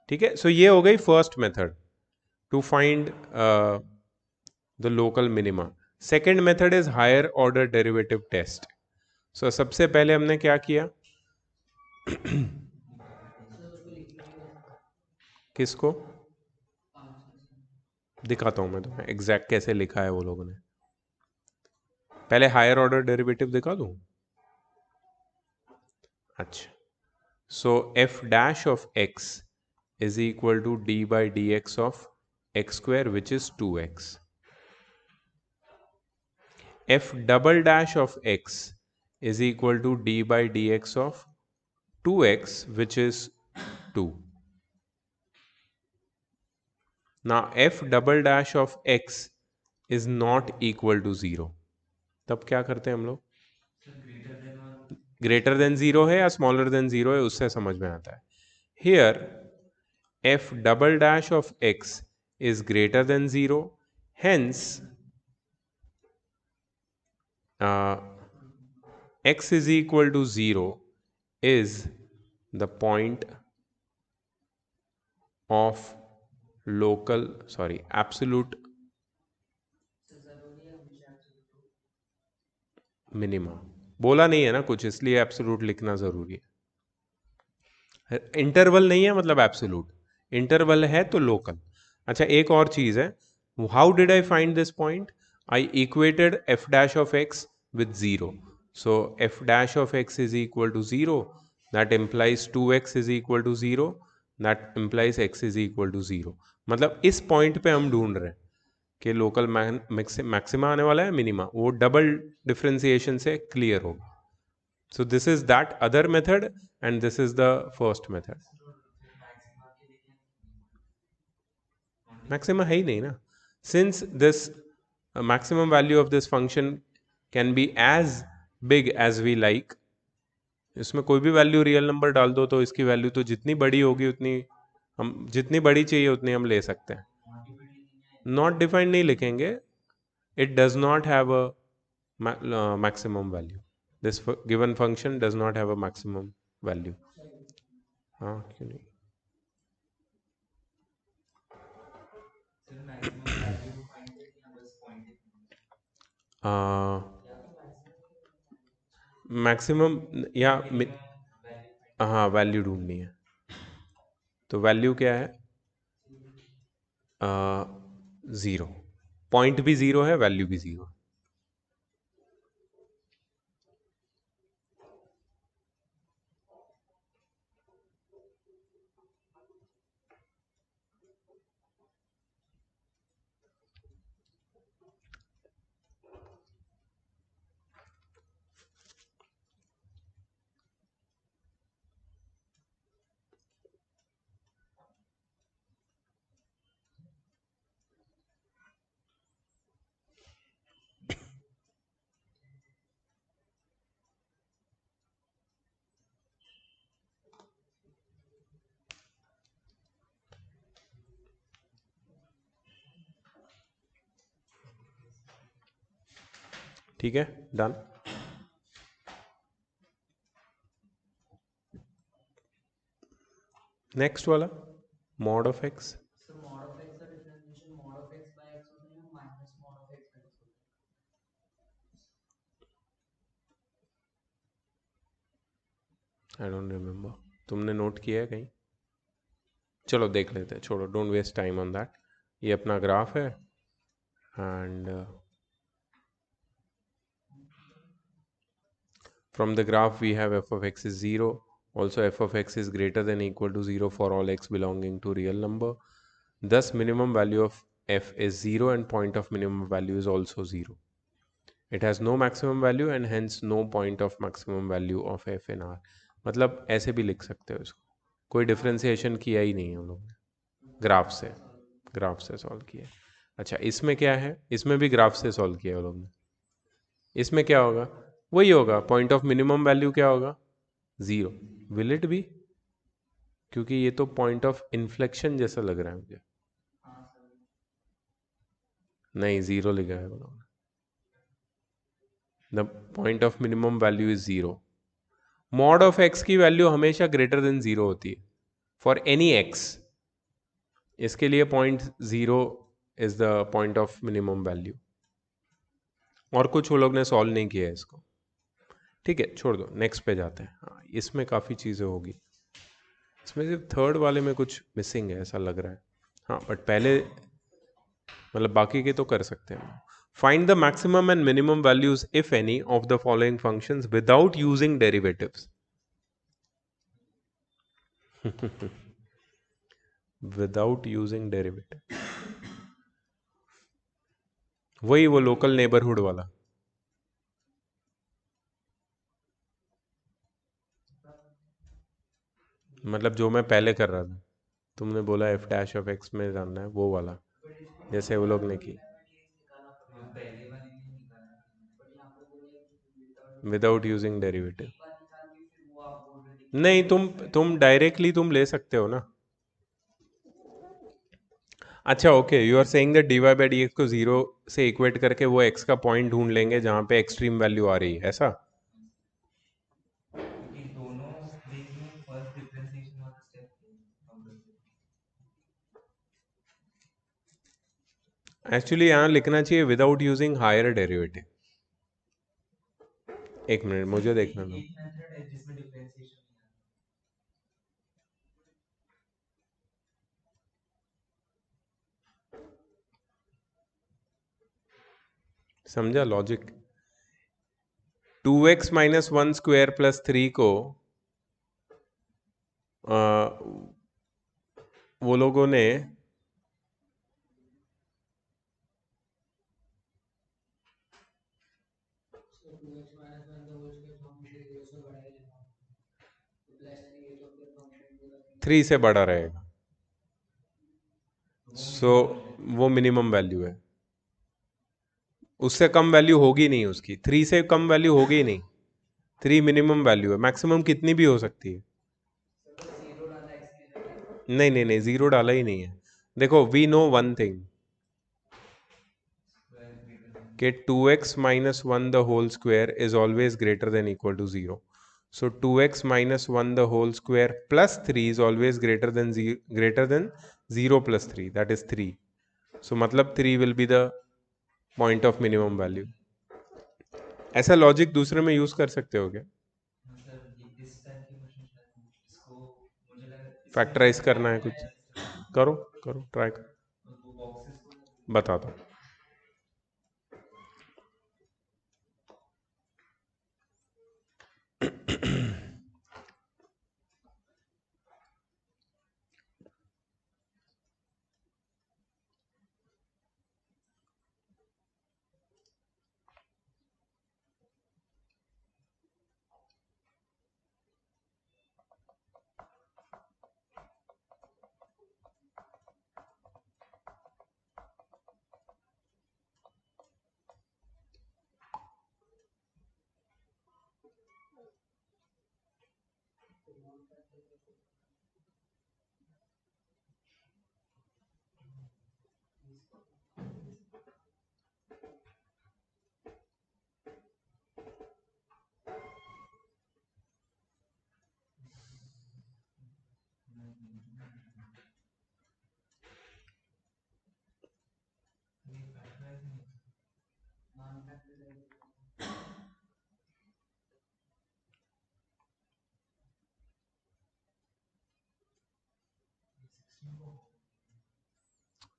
ठीक है। सो ये हो गई first method to find the local minima. Second method is higher order derivative test. So सबसे पहले हमने क्या किया सर उसको लिख लीजिए। किसको अच्छा दिखाता हूं मैं तुम्हें एग्जैक्ट कैसे लिखा है वो लोगों ने। पहले हायर ऑर्डर डेरिवेटिव दिखा दूं। अच्छा, so f dash of x is equal to d by d x of x square which is 2x। f double dash of x is equal to d by dx of 2x which is 2. Now f double dash of x is not equal to 0. तब क्या करते हैं हम लोग, greater than 0 है या smaller than 0 है उससे समझ में आता है। Here f double dash of x is greater than 0, hence x is equal to 0 is the point of local absolute जरूरी है हमेशा absolute। मिनिमा। बोला नहीं है ना कुछ इसलिए एब्सोलूट लिखना जरूरी है। इंटरवल नहीं है मतलब एब्सोलूट, इंटरवल है तो लोकल। अच्छा, एक और चीज है, how did I find this point, I equated f dash of x with zero. So f dash of x is equal to zero, that implies 2x is equal to zero, that implies x is equal to zero. मतलब इस point पे हम ढूंढ रहे हैं कि local maxima आने वाला है मिनिमा, वो डबल डिफ्रेंसिएशन से क्लियर होगा। So this is that other method and this is the first method. Maxima है ही नहीं ना, since this maximum value of this function can be as big as we like. इसमें कोई भी वैल्यू रियल नंबर डाल दो तो इसकी वैल्यू तो जितनी बड़ी होगी उतनी हम, जितनी बड़ी चाहिए उतनी हम ले सकते हैं। नॉट डिफाइंड नहीं लिखेंगे, it does not have a maximum value. This given function does not have a maximum value. हाँ क्यों नहीं, मैक्सिमम या हाँ वैल्यू ढूंढनी है। तो वैल्यू क्या है, ज़ीरो, पॉइंट भी ज़ीरो है वैल्यू भी ज़ीरो। ठीक है, डन। नेक्स्ट वाला mod of x. Sir mod of x का differentiation mod of x by x होता है या minus mod of x by x होता आई डोंट रिमेम्बर, तुमने नोट किया है कहीं? चलो देख लेते हैं, छोड़ो, don't waste time on that. ये अपना ग्राफ है and from the graph we have f of x is 0. Also f of x is greater than equal to 0 for all x belonging to real number. Thus minimum value of f is 0 and point of minimum value is also 0. It has no maximum value and hence no point of maximum value of f in R. मतलब ऐसे भी लिख सकते हो इसको, कोई differentiation किया ही नहीं हम लोग ने, ग्राफ से सॉल्व किया। अच्छा इसमें क्या है, इसमें भी ग्राफ से सॉल्व किया हम लोग ने। इसमें क्या होगा, वही होगा, पॉइंट ऑफ मिनिमम वैल्यू क्या होगा, 0। विल इट बी, क्योंकि ये तो पॉइंट ऑफ इन्फ्लेक्शन जैसा लग रहा है मुझे। हाँ सर। नहीं, 0 लिखा है उन्होंने, the point of minimum value is 0। Mod of x की वैल्यू हमेशा ग्रेटर देन 0 होती है फॉर एनी एक्स। इसके लिए point 0 is the point of minimum value, और कुछ वो लोग ने सॉल्व नहीं किया है इसको। ठीक है, छोड़ दो, नेक्स्ट पे जाते हैं। हाँ, इसमें काफ़ी चीज़ें होगी, इसमें सिर्फ थर्ड वाले में कुछ मिसिंग है ऐसा लग रहा है। हाँ बट पहले मतलब बाकी के तो कर सकते हैं। Find the maximum and minimum values if any of the following functions without using derivatives. Without using derivative, वही वो लोकल नेबरहुड वाला। मतलब जो मैं पहले कर रहा था, तुमने बोला एफ डैश ऑफ एक्स में जानना है वो वाला, जैसे वो लोग ने की पहले वाले में निकाला बट यहाँ पे बोला है कि विदाउट यूजिंग डेरिवेटिव। एक बार निकाल के फिर वो आप बोल रहे थे नहीं, तुम डायरेक्टली तुम ले सकते हो ना। अच्छा okay, you are saying that d y by d x को जीरो से इक्वेट करके वो एक्स का पॉइंट ढूंढ लेंगे जहां पे एक्सट्रीम वैल्यू आ रही है, ऐसा? क्योंकि दोनों केस में फर्स्ट डिफरेंशिएशन वाला स्टेप कंपलसरी। एक्चुअली यहाँ लिखना चाहिए विदाउट यूजिंग हायर डेरिवेटिव। एक मिनट मुझे देखना दो। एक मेथड है जिसमें डिफरेंशिएशन नहीं आता। समझा logic? 2x minus one square plus 3 को आ, वो लोगों ने So 2x minus 1 the whole square function 0 से बढ़ा ही लेना तो प्लस 3 है तो फिर फंक्शन पूरा 3 से बड़ा रहेगा। सो वो मिनिमम वैल्यू है, उससे कम वैल्यू होगी नहीं उसकी, 3 से कम वैल्यू होगी ही नहीं। 3 मिनिमम वैल्यू है, मैक्सिमम कितनी भी हो सकती है। सर बस 0 डाला इसलिए रखा नहीं नहीं नहीं, जीरो डाला ही नहीं है। देखो वी नो वन थिंग कि 2x minus one the whole square is always greater than equal to 0। So 2x minus one the whole square plus 3 is always greater than 0 plus 3, that is 3। So मतलब 3 will be the point of minimum value. ऐसा logic दूसरे में use कर सकते हो क्या? Sir इस type की क्वेश्चन इसको मुझे लगा इसमें फैक्टराइज शायद करना है फैक्टर कुछ, आया सिस्टम करो करो ट्राई करो, वो बॉक्सेस को बता दो।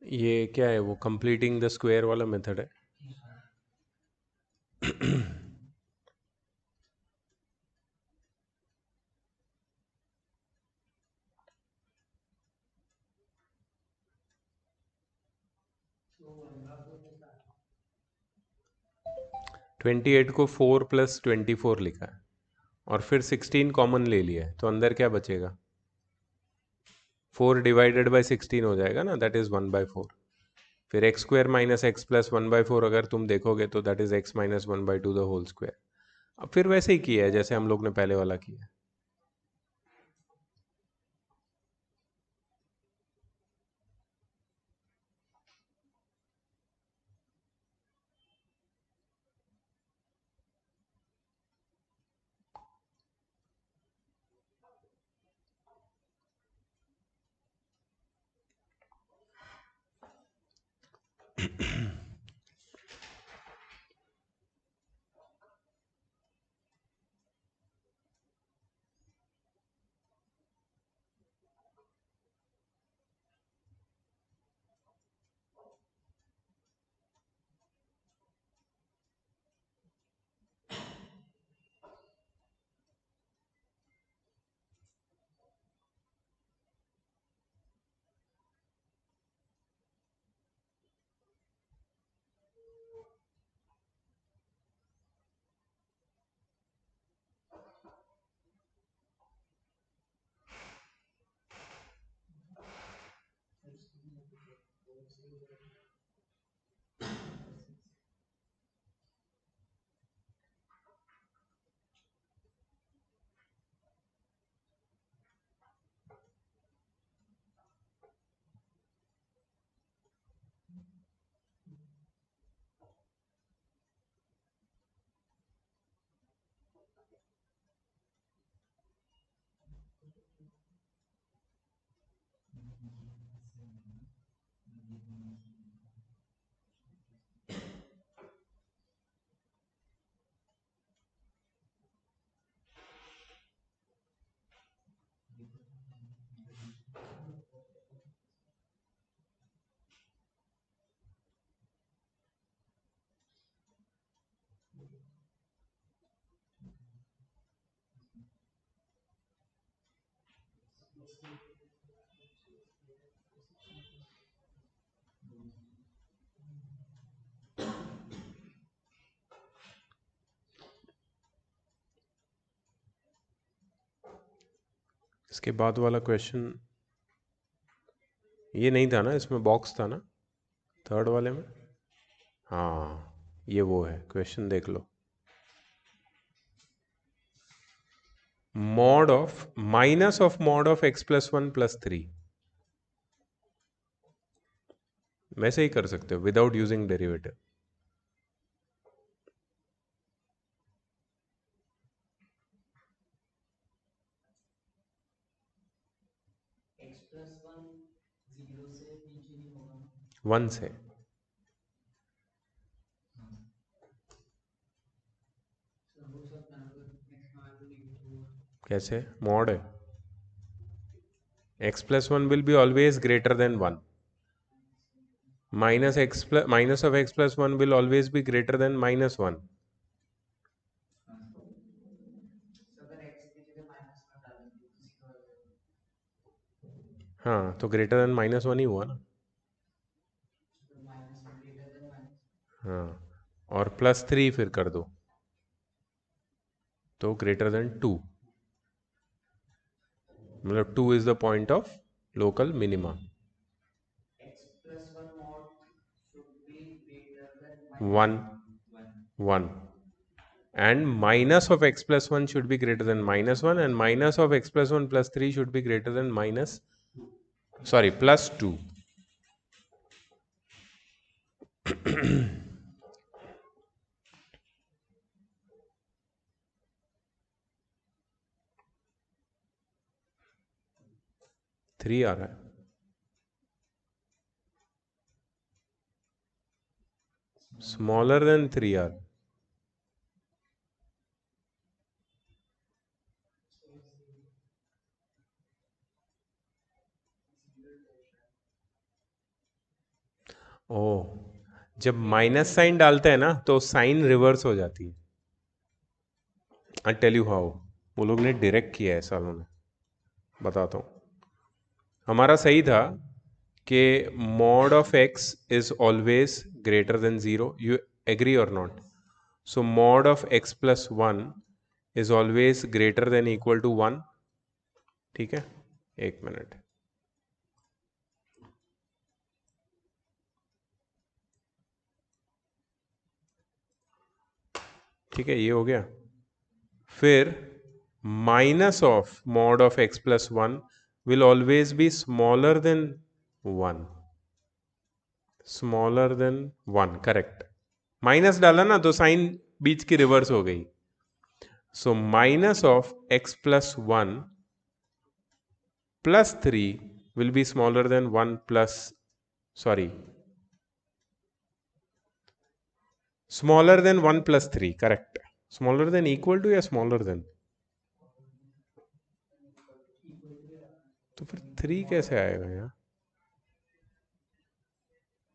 ये क्या है, वो कंप्लीटिंग द स्क्वायर वाला मेथड है। तो 1/4 कितना है? 28 को 4 + 24 लिखा है और फिर 16 कॉमन ले लिया है, तो अंदर क्या बचेगा? 4 डिवाइडेड बाई 16 हो जाएगा ना, दैट इज़ 1/4। फिर x² - x + 1/4 अगर तुम देखोगे तो that is x - 1/2 the whole square. अब फिर वैसे ही किया है जैसे हम लोग ने पहले वाला किया है। इसके बाद वाला क्वेश्चन ये नहीं था ना, इसमें बॉक्स था ना थर्ड वाले में। हाँ, ये वो है, क्वेश्चन देख लो। mod of mod of x + 1 + 3 वैसे ही कर सकते हो विदाउट यूजिंग डेरिवेटिव। x+1 0 से नीचे नहीं होगा ना? 1 से। तो हो सकता है अगर x का वैल्यू नेगेटिव होगा। कैसे मॉड है? x + 1 will be always greater than 1, minus of x + 1 will always be greater than -1। तो अगर x की जगह -1 डालेंगे तो 0 आ जाएगा। हाँ, तो ग्रेटर देन -1 ही हुआ ना। तो -1 ग्रेटर देन -1। हाँ, और +3 फिर कर दो तो ग्रेटर देन 2, मतलब 2 is the point of local minima. x+1 mod should be greater than 1 -1। 1 and minus of x + 1 should be greater than -1 and minus of x + 1 + 3 should be greater than +2। 3 आ रहा है। Smaller than 3 are. ओ, जब minus sign डालते हैं ना तो sign reverse हो जाती है। I tell you how. वो लोग ने डायरेक्ट किया है सालों ने, बताता हूँ। हमारा सही था कि mod of x is always greater than zero. You agree और not? So mod of x plus one is always greater than equal to one. ठीक है, एक मिनट। ठीक है, ये हो गया। फिर minus of mod of x plus one will always be smaller than one. Smaller than one, correct. Minus डाला ना तो साइन बीच की रिवर्स हो गई। So minus of x plus one plus three will be smaller than one plus, sorry, smaller than one plus three, correct. Smaller than equal to या smaller than? तो फिर थ्री कैसे आएगा यार?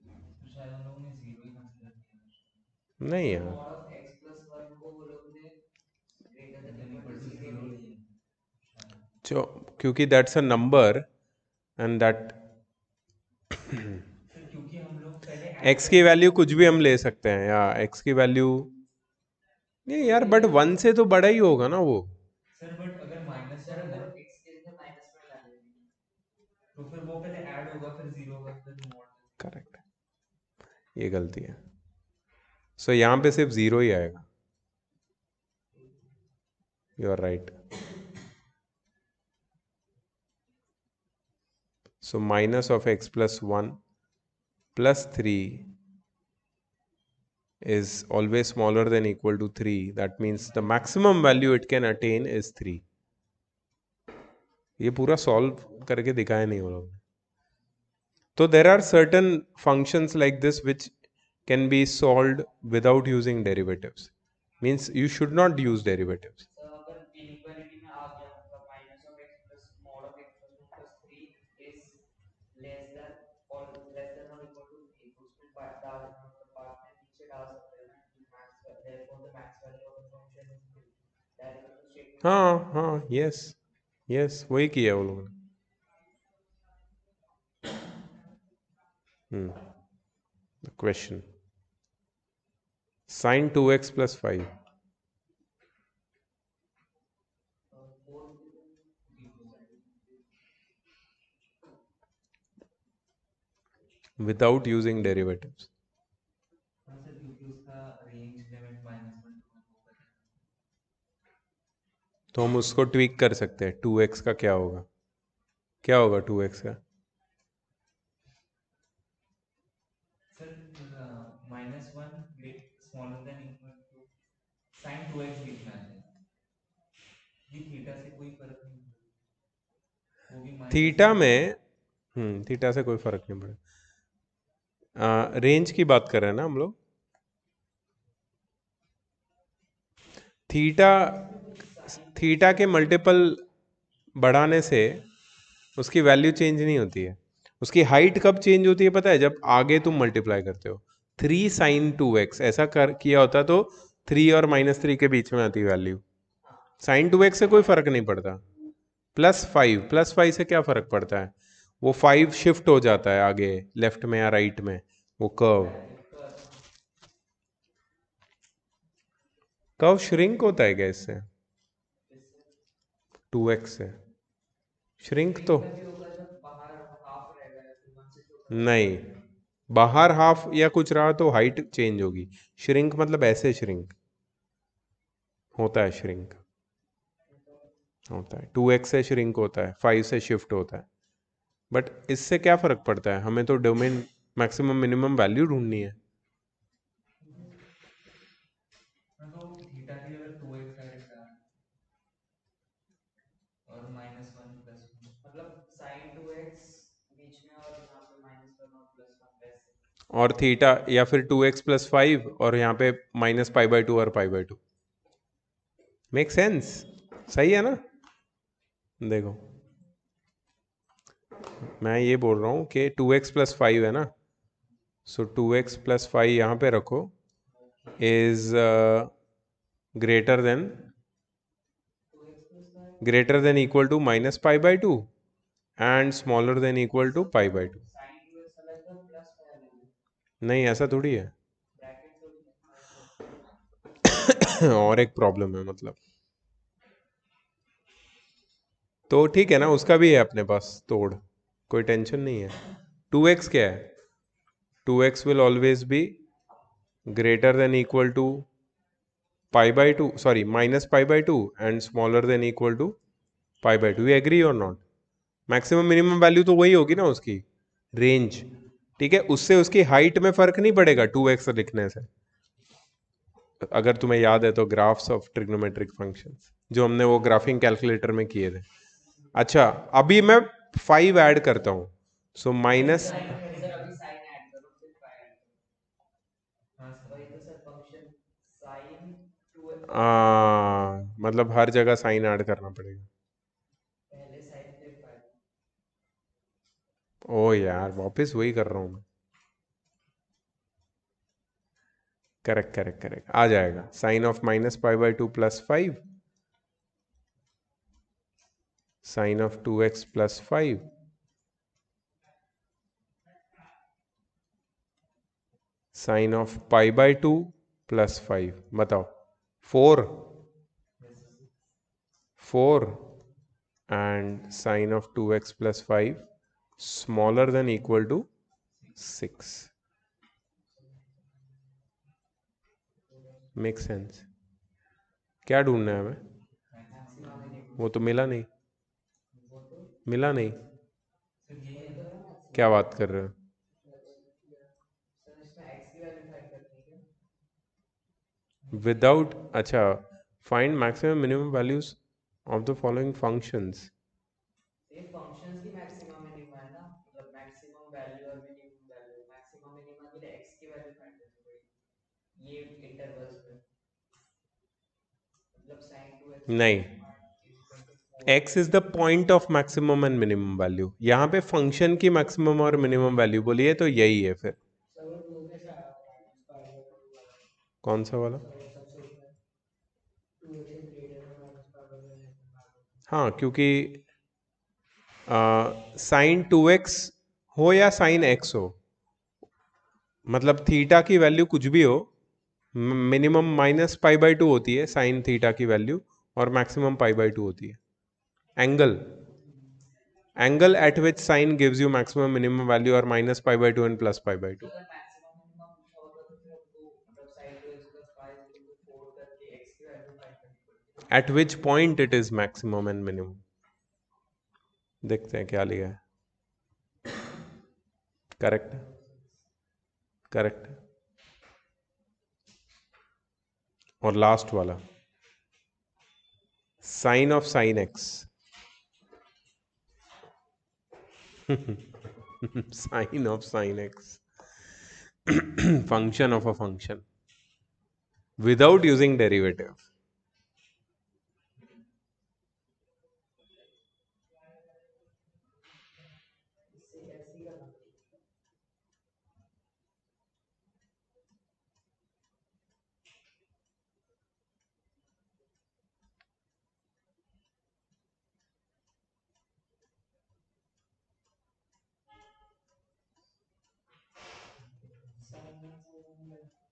तो शायद उन लोगों ने जीरो ही कंसीडर किया। नहीं यार, mod of x plus one को वो लोग ने greater than equal to zero लिया शायद। जो क्योंकि that's a number and that sir क्योंकि हम लोग पहले एक्स की वैल्यू कुछ भी हम ले सकते हैं, या एक्स की वैल्यू नहीं यार, बट वन से तो बड़ा ही होगा ना वो। सर बट अगर माइनस सर अगर एक्स के जगह माइनस में डालेंगे तो फिर वो पहले ऐड होगा फिर जीरो होगा फिर मॉड। करेक्ट, ये गलती है। सो यहाँ पे सिर्फ जीरो ही आएगा। You are right. So minus of x plus one plus three is always smaller than equal to 3. That means the maximum value it can attain is 3. ये पूरा सॉल्व करके दिखाया नहीं वो लोग। तो there are certain functions like this which can be solved without using derivatives. Means you should not use derivatives. तो अगर इनइक्वालिटी में आ गया मतलब minus of x plus mod of x plus one plus three is less than और less than और equal to three तो उसमें बात डाल मतलब बाद में नीचे डाल सकते हैं ना कि max therefore the max value of the function is three direct statement. हाँ हाँ, यस यस, वही किया वो लोगों ने। Question sign 2x plus 5 without using derivatives. हाँ सर क्योंकि उसका range limit minus one two होगा। तो हम उसको ट्वीक कर सकते हैं। 2x का क्या होगा? क्या होगा 2x का? Sir minus one smaller than equal to sine two x बीच में आ जाएगा। ये थीटा से कोई फर्क नहीं पड़ेगा वो भी माइनस थीटा में थीटा से कोई फर्क नहीं पड़ेगा। रेंज की बात कर रहे हैं ना हम लोग। थीटा थीटा के मल्टीपल बढ़ाने से उसकी वैल्यू चेंज नहीं होती है। उसकी हाइट कब चेंज होती है पता है? जब आगे तुम मल्टीप्लाई करते हो। 3 sin 2x ऐसा कर किया होता तो 3 और -3 के बीच में आती वैल्यू। sin 2x से कोई फर्क नहीं पड़ता। +5 से क्या फर्क पड़ता है? वो 5 शिफ्ट हो जाता है आगे लेफ्ट में या राइट में, वो कर्व। कर्व श्रिंक होता है क्या इससे? 2x से श्रिंक तो नहीं, बाहर हाफ या कुछ रहा तो हाइट चेंज होगी। श्रिंक मतलब ऐसे श्रिंक होता है, श्रिंक होता है। 2x से श्रिंक होता है, 5 से शिफ्ट होता है। बट इससे क्या फर्क पड़ता है? हमें तो डोमेन मैक्सिमम मिनिमम वैल्यू ढूंढनी है। तो थीटा की जगह 2x डायरेक्ट डाल और माइनस वन प्लस वन मतलब साइन 2x बीच में और यहाँ पे माइनस वन और प्लस वन वैसे। और थीटा या फिर 2x + 5 और यहाँ पे -π/2 और π/2। Make sense? सही है ना? देखो, मैं ये बोल रहा हूँ कि 2x + 5 है ना, सो 2x+5 यहाँ पे रखो is greater than equal to -π/2 and smaller than equal to π/2। Sine 2x अलग है प्लस फाइव अलग है, नहीं, ऐसा थोड़ी है। ब्रैकेट थोड़ी है। और एक प्रॉब्लम है मतलब, तो ठीक है ना, उसका भी है अपने पास तोड़, कोई टेंशन नहीं है। 2x क्या है? 2x will always be greater than equal to π/2, sorry -π/2 and smaller than equal to π/2। You agree और नॉट? मैक्सिमम मिनिमम वैल्यू तो वही होगी ना उसकी, रेंज। ठीक है, उससे उसकी हाइट में फर्क नहीं पड़ेगा 2x लिखने से। अगर तुम्हें याद है तो ग्राफ्स ऑफ ट्रिग्नोमेट्रिक फंक्शंस जो हमने वो ग्राफिंग कैलकुलेटर में किए थे। अच्छा, अभी मैं 5 ऐड करता हूं, सो माइनस, सर अभी साइन ऐड करो फिर फाइव ऐड करो। हाँ सर, वही तो सर फंक्शन साइन 2 मतलब हर जगह साइन ऐड करना पड़ेगा। पहले साइन फिर फाइव। ओ यार, वापस वही कर रहा हूं मैं। करेक्ट करेक्ट करेक्ट, आ जाएगा sine of -π/2 +5 sine of 2x +5 sine of π/2 +5। बताओ, 4 and sine of 2x +5 smaller than equal to 6। Make sense? क्या ढूंढना है हमें? वो तो मिला नहीं, मिला नहीं। क्या बात कर रहे हो? सर इसमें x की वैल्यू फाइंड करनी है क्या? विदाउट, अच्छा, find maximum minimum values of the following functions. ये फंक्शंस की मैक्सिमम मिनिमम है ना, मतलब मैक्सिमम वैल्यू और मिनिमम वैल्यू। मैक्सिमम मिनिमम के लिए x की वैल्यू फाइंड करनी पड़ेगी ये इंटरवल्स में, मतलब sin 2x नहीं, x is the point of maximum and minimum value. यहाँ पे फंक्शन की मैक्सिमम और मिनिमम वैल्यू बोलिए तो यही है फिर। कौन सा वाला? हाँ, क्योंकि साइन 2x हो या साइन x हो, मतलब थीटा की वैल्यू कुछ भी हो, मिनिमम -π/2 होती है साइन थीटा की वैल्यू, और मैक्सिमम π/2 होती है। Angle at which sine gives you maximum minimum value और -π/2 एंड +π/2। अगर मैक्सिमम मिनिमम पूछा होता तो फिर हमको मतलब sin 2x + 5 4 करके x की वैल्यू फाइंड करनी पड़ती। At which point it is maximum and minimum. देखते हैं क्या लिया है। Correct, correct. और लास्ट वाला, sine of sine x, sine of sine x, function of a function without using derivative। इससे ऐसे ही करना पड़ेगा।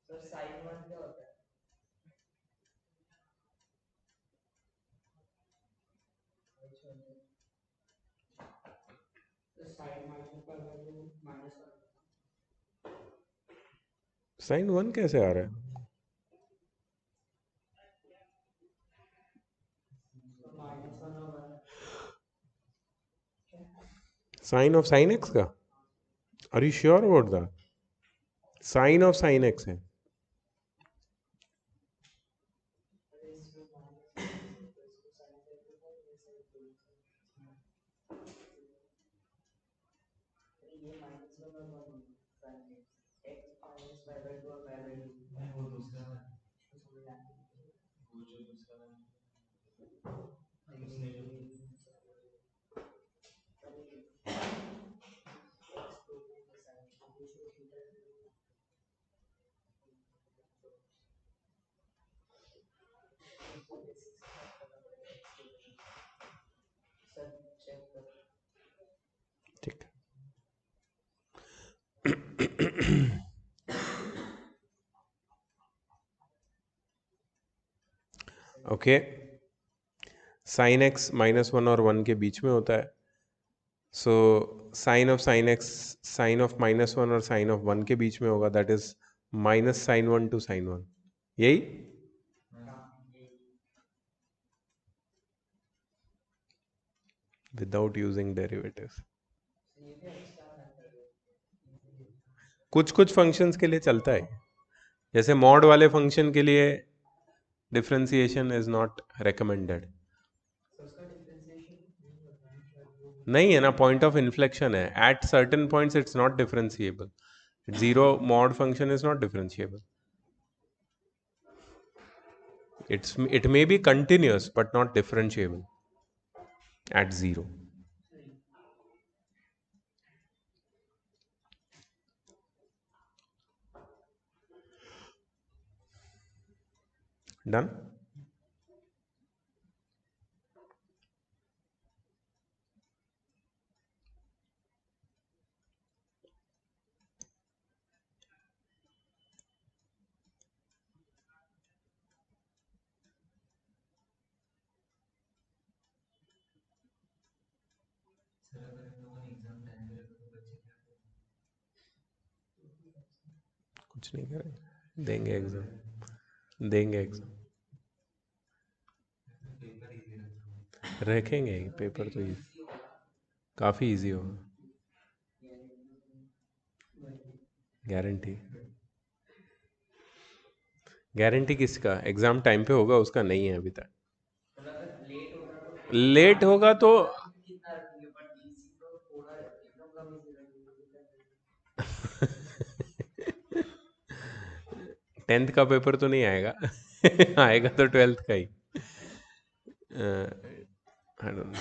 सर sin 1 क्या होता है? तो sin माइनस का वैल्यू माइनस साइन 1 कैसे आ रहा है? तो माइनस 1 होगा। साइन ऑफ साइन x का? Are you sure about that? Sine of sine x है। ये माइनस 1 और 1 sin x माइनस y/2 और y/2 वो दूसरा है, वो जो दूसरा है उसने जो सर चेक कर ठीक ओके साइन एक्स -1 और 1 के बीच में होता है so sine of sine x sine of -1 और साइन ऑफ 1 के बीच में होगा that is -sin 1 to sin 1 यही विदाउट यूजिंग डेरिवेटिव्स कुछ कुछ फंक्शंस के लिए चलता है जैसे मॉड वाले फंक्शन के लिए डिफरेंशिएशन इज नॉट रिकमेंडेड नहीं है ना पॉइंट ऑफ इन्फ्लेक्शन है at certain points it's not differentiable zero mod function is not differentiable it may be continuous but not differentiable at 0 done कुछ नहीं करेंगे देंगे एग्जाम रखेंगे पेपर तो काफ़ी इजी होगा गारंटी गारंटी किसका एग्जाम टाइम पे होगा उसका नहीं है अभी तक लेट होगा तो टेंथ का पेपर तो नहीं आएगा आएगा तो ट्वेल्थ का ही I don't know.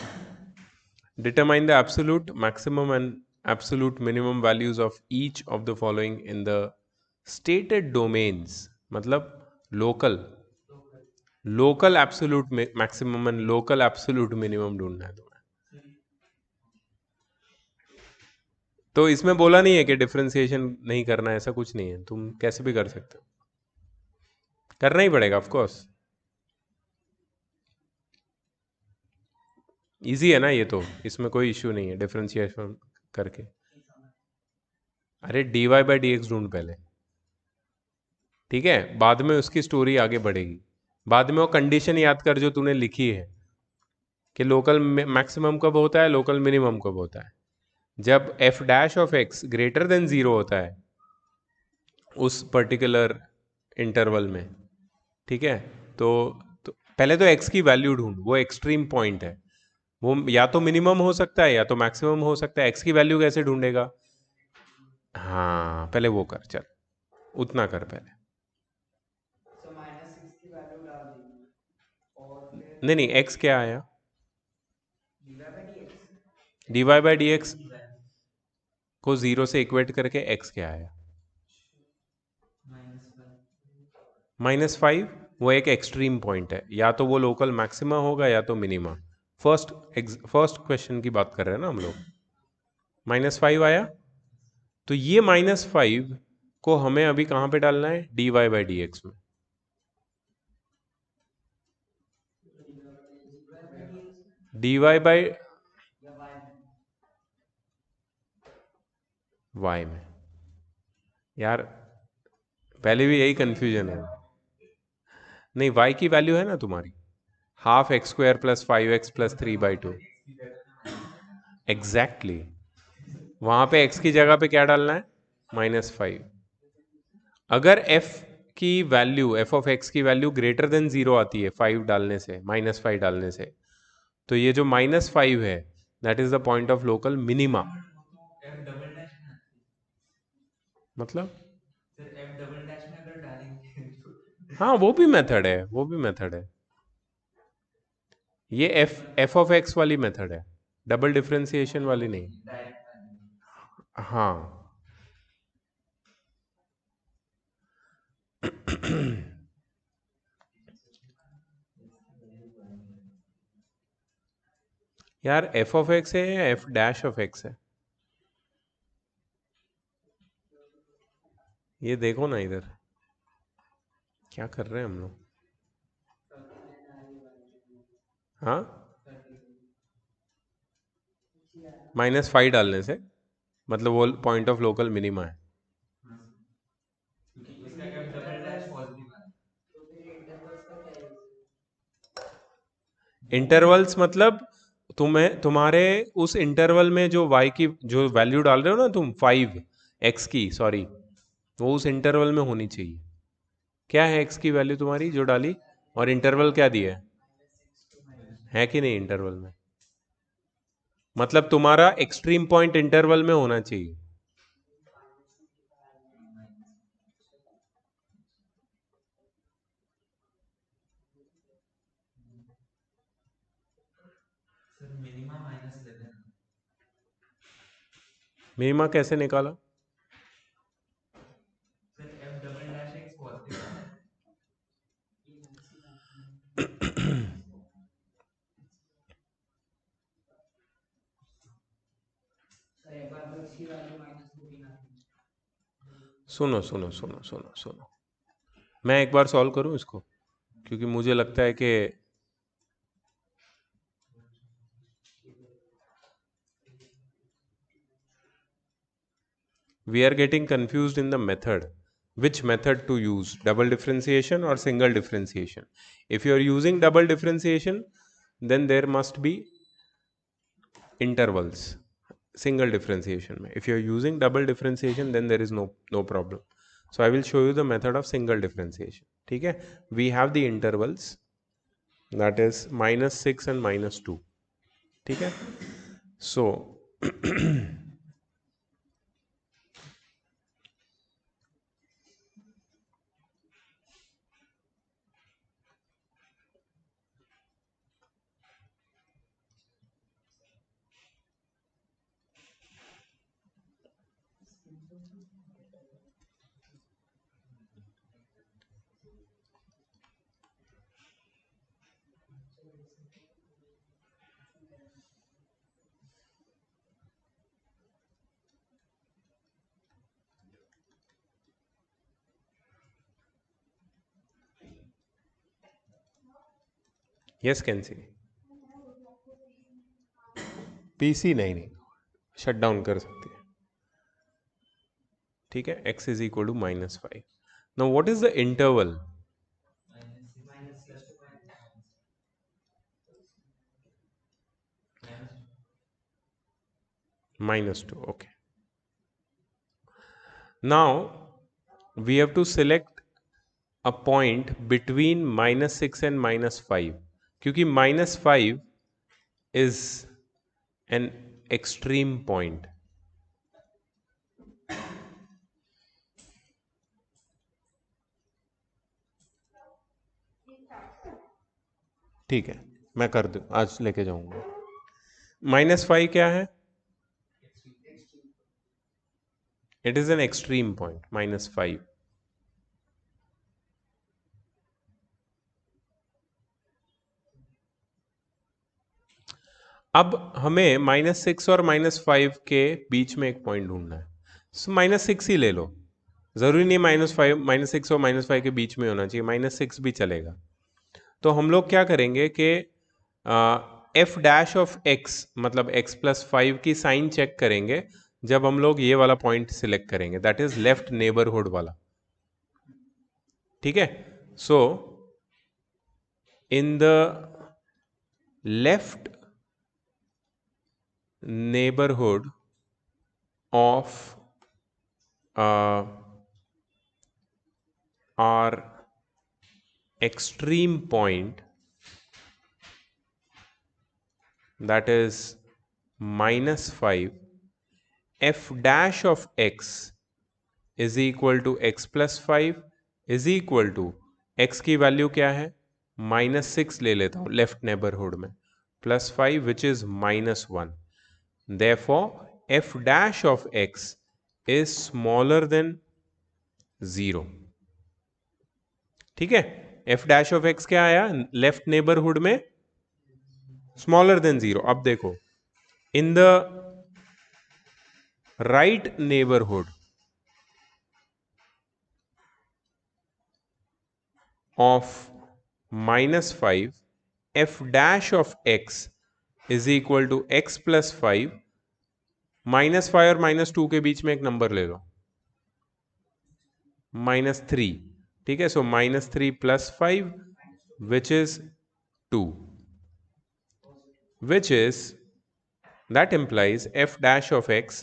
Determine the absolute maximum and absolute minimum values of each of the following in the stated domains. मतलब local absolute maximum and local absolute minimum ढूंढना है तुम्हें तो इसमें बोला नहीं है कि डिफरेंशिएशन नहीं करना है ऐसा कुछ नहीं है तुम कैसे भी कर सकते हो करना ही पड़ेगा ऑफ कोर्स इजी है ना ये तो इसमें कोई इश्यू नहीं है डिफरेंशिएशन करके अरे dy बाई डी एक्स ढूंढ पहले ठीक है बाद में उसकी स्टोरी आगे बढ़ेगी बाद में वो कंडीशन याद कर जो तूने लिखी है कि लोकल मैक्सिमम कब होता है लोकल मिनिमम कब होता है जब F dash of x greater than 0 होता है उस पर्टिकुलर इंटरवल में ठीक है तो पहले तो एक्स की वैल्यू ढूंढ वो एक्सट्रीम पॉइंट है वो या तो मिनिमम हो सकता है या तो मैक्सिमम हो सकता है एक्स की वैल्यू कैसे ढूंढेगा हाँ पहले वो कर चल उतना कर पहले -6 की वैल्यू डाल दी और फिर नहीं नहीं एक्स क्या आया dy by dx dy by dx को 0 से इक्वेट करके एक्स क्या आया -5 वो एक एक्सट्रीम पॉइंट है या तो वो लोकल मैक्सिमा होगा या तो मिनिमा फर्स्ट क्वेश्चन की बात कर रहे हैं ना हम लोग -5 आया तो ये -5 को हमें अभी कहाँ पे डालना है dy by dx में dy by y में यार पहले भी यही कंफ्यूजन है नहीं y की वैल्यू है ना तुम्हारी ½ x² + 5x + 3/2 एग्जैक्टली वहां पे x की जगह पे क्या डालना है -5 अगर f की वैल्यू f ऑफ x की वैल्यू ग्रेटर देन 0 आती है 5 डालने से -5 डालने से तो ये जो -5 है that is the point of local minima मतलब फिर f डबल डैश में अगर डालेंगे तो हाँ वो भी मेथड है वो भी मेथड है ये f ऑफ x वाली मेथड है डबल डिफरेंशिएशन वाली नहीं हाँ यार एफ ऑफ एक्स है या एफ डैश ऑफ एक्स है? ये देखो ना इधर, क्या कर रहे हैं हम लोग? हाँ, -5 डालने से मतलब वो पॉइंट ऑफ लोकल मिनिमा है। क्योंकि इसका क्या डबल डैश पॉजिटिव है। तो फिर इंटरवल्स का क्या यूज इंटरवल्स मतलब तुम्हारे उस इंटरवल में जो y की जो वैल्यू डाल रहे हो ना तुम, 5 x की, सॉरी, वो उस इंटरवल में होनी चाहिए। क्या है x की वैल्यू तुम्हारी जो डाली, और इंटरवल क्या दिया है कि नहीं इंटरवल में? मतलब तुम्हारा एक्सट्रीम पॉइंट इंटरवल में होना चाहिए। सर मिनिमम -11 मिनिमा कैसे निकाला? Sir F double dash x positive है। सर एक बार तो इसकी वैल्यू -14 आती है। सुनो सुनो सुनो सुनो सुनो, मैं एक बार सॉल्व करूं इसको, क्योंकि मुझे लगता है कि we are getting confused in the method, which method to use, double differentiation or single differentiation. If you are using double differentiation, then there must be intervals. Single differentiation mein, if you are using double differentiation, then there is no problem. So I will show you the method of single differentiation. ठीक है, we have the intervals, that is -6 and -2. ठीक है, so yes can see PC नहीं shut down कर सकते हैं। ठीक है, x is equal to -5। Now what is the interval? -2, okay. Now we have to select a point between -6 and -5, क्योंकि -5 is an extreme point. ठीक है, मैं कर दूँ, आज लेके जाऊंगा। -5 क्या है? It is an extreme point, -5। अब हमें -6 और -5 के बीच में एक पॉइंट ढूंढना है, सो -6 ही ले लो, ज़रूरी नहीं -6 और -5 के बीच में होना चाहिए, -6 भी चलेगा। तो हम लोग क्या करेंगे कि एफ डैश ऑफ एक्स मतलब x+5 की साइन चेक करेंगे जब हम लोग ये वाला पॉइंट सिलेक्ट करेंगे, दैट इज लेफ्ट नेबरहुड वाला। ठीक है, so in the left neighborhood of our extreme point, that is -5, f dash of x is equal to x+5 is equal to x की वैल्यू क्या है, -6 ले लेता हूँ लेफ्ट नेबरहुड में, +5 which is -1। Therefore, f dash of x is smaller than 0. ठीक है, f dash of x क्या आया लेफ्ट नेबरहुड में स्मॉलर देन 0. अब देखो, in the right neighbourhood of -5, f dash of x is equal to x plus 5. -5 और -2 के बीच में एक नंबर ले लो, -3. ठीक है, सो -3 plus 5 which is 2, which is, that implies f dash of x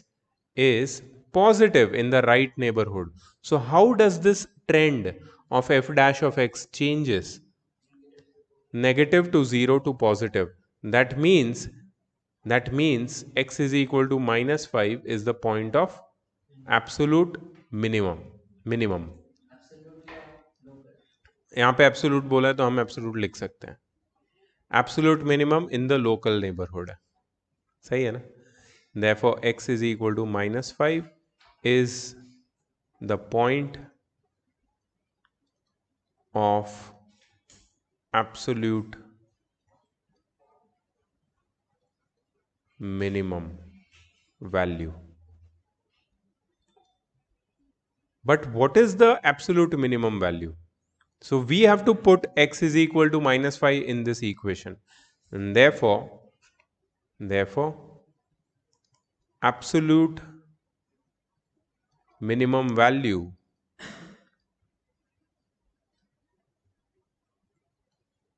is positive in the right neighborhood. So how does this trend of f dash of x changes? Negative to 0 to positive. That means x is equal to -5 is the point of absolute minimum. यहाँ पे absolute बोला है तो हम absolute लिख सकते हैं. Absolute minimum in the local neighbourhood है. सही है ना? Therefore x is equal to -5 is the point of absolute minimum value. But what is the absolute minimum value? So we have to put x is equal to -5 in this equation, and therefore absolute minimum value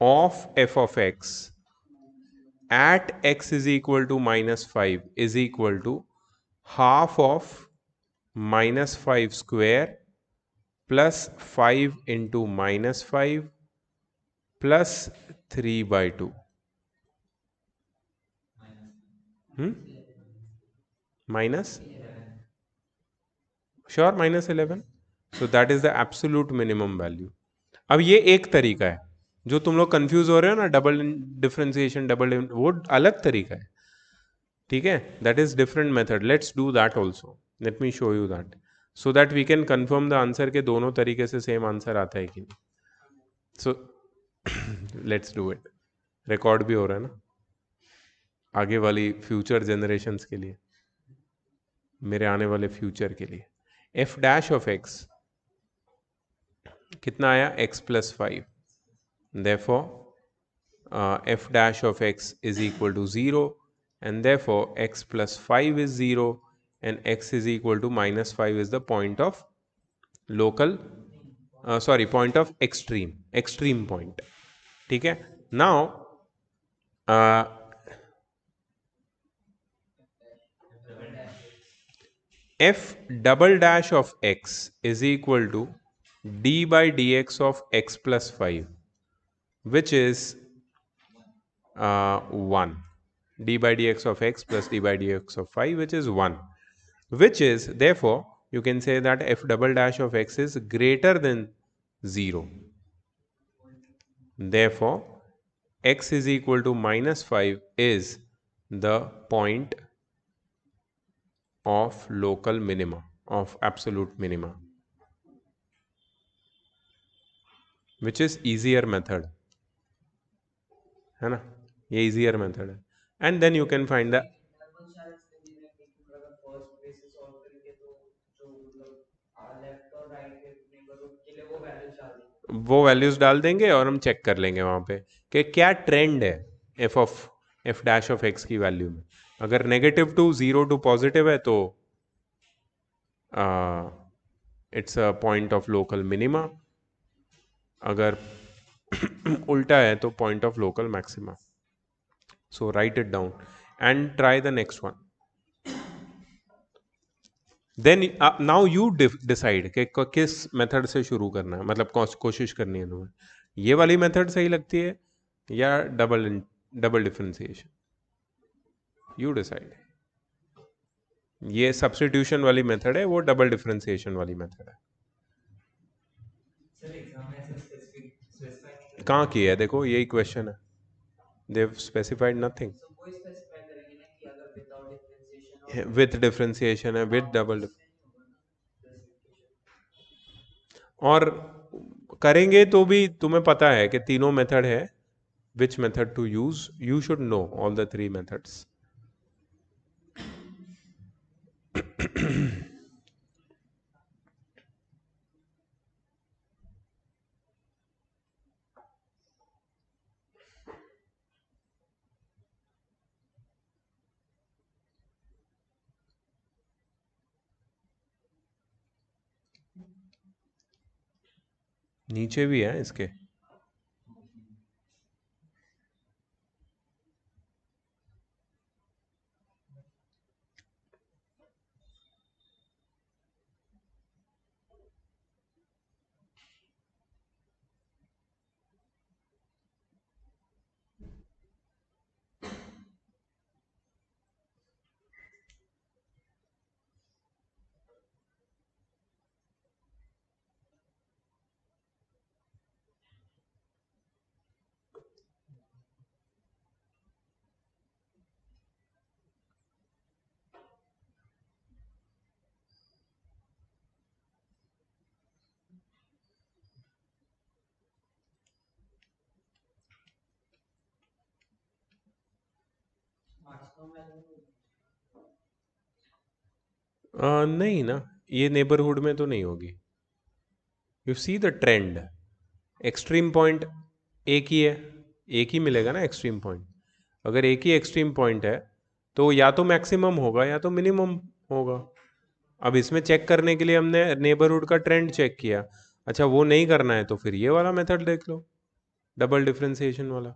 of f of x at x is equal to -5 is equal to half of -5 square plus 5 into -5 plus 3 by 2. Minus? Sure, -11. So that is the absolute minimum value. अब ये एक तरीका है. जो तुम लोग confuse हो रहे हो ना, डबल डिफरेंशिएशन, वो अलग तरीका है. ठीक है, that is different method. Let's do that also. Let me show you that so that we can confirm the answer के दोनों तरीके से सेम आंसर आता है कि नहीं. So let's do it. Record भी हो रहा है ना आगे वाली फ्यूचर जनरेशन्स के लिए, मेरे आने वाले फ्यूचर के लिए. एफ डैश ऑफ एक्स कितना आया? x plus 5. Therefore f dash of x is equal to 0, and therefore x plus 5 is 0, and x is equal to -5 is the point of local point of extreme point. ठीक है. Now f double dash of x is equal to d by dx of x plus 5, which is 1. d by dx of x plus d by dx of 5, which is 1, which is, therefore you can say that f double dash of x is greater than 0. Therefore x is equal to -5 is the point of local minima, of absolute minima, which is easier method है ना. ये easier method है. And then you can find the वो values डाल देंगे और हम check कर लेंगे वहां पे कि क्या ट्रेंड है एफ डैश ऑफ एक्स की वैल्यू में. अगर नेगेटिव टू 0 टू पॉजिटिव है तो it's a point of local minima. अगर उल्टा है तो point of local maxima. So write it down and try the next one. Then now you decide कि किस मेथड से शुरू करना है, मतलब कोशिश करनी है तुम्हें. ये वाली मेथड सही लगती है या डबल डिफरेंशिएशन? You decide. ये सब्स्टिट्यूशन वाली मेथड है, वो डबल डिफरेंशिएशन वाली मेथड है. कहाँ की है? देखो यही क्वेश्चन है. दे स्पेसिफाइड नथिंग. विथ डिफरेंशिएशन है, विथ डबल. और करेंगे तो भी तुम्हें पता है कि तीनों मेथड है which method to use. You should know all the three methods. नीचे भी है इसके. नहीं ना, ये नेबरहुड में तो नहीं होगी. You see the trend. Extreme point एक ही है, एक ही मिलेगा ना एक्सट्रीम पॉइंट. अगर एक ही एक्सट्रीम पॉइंट है तो या तो मैक्सिमम होगा या तो मिनिमम होगा. अब इसमें चेक करने के लिए हमने नेबरहुड का ट्रेंड चेक किया. अच्छा, वो नहीं करना है तो फिर ये वाला मेथड देख लो, डबल डिफरेंशिएशन वाला.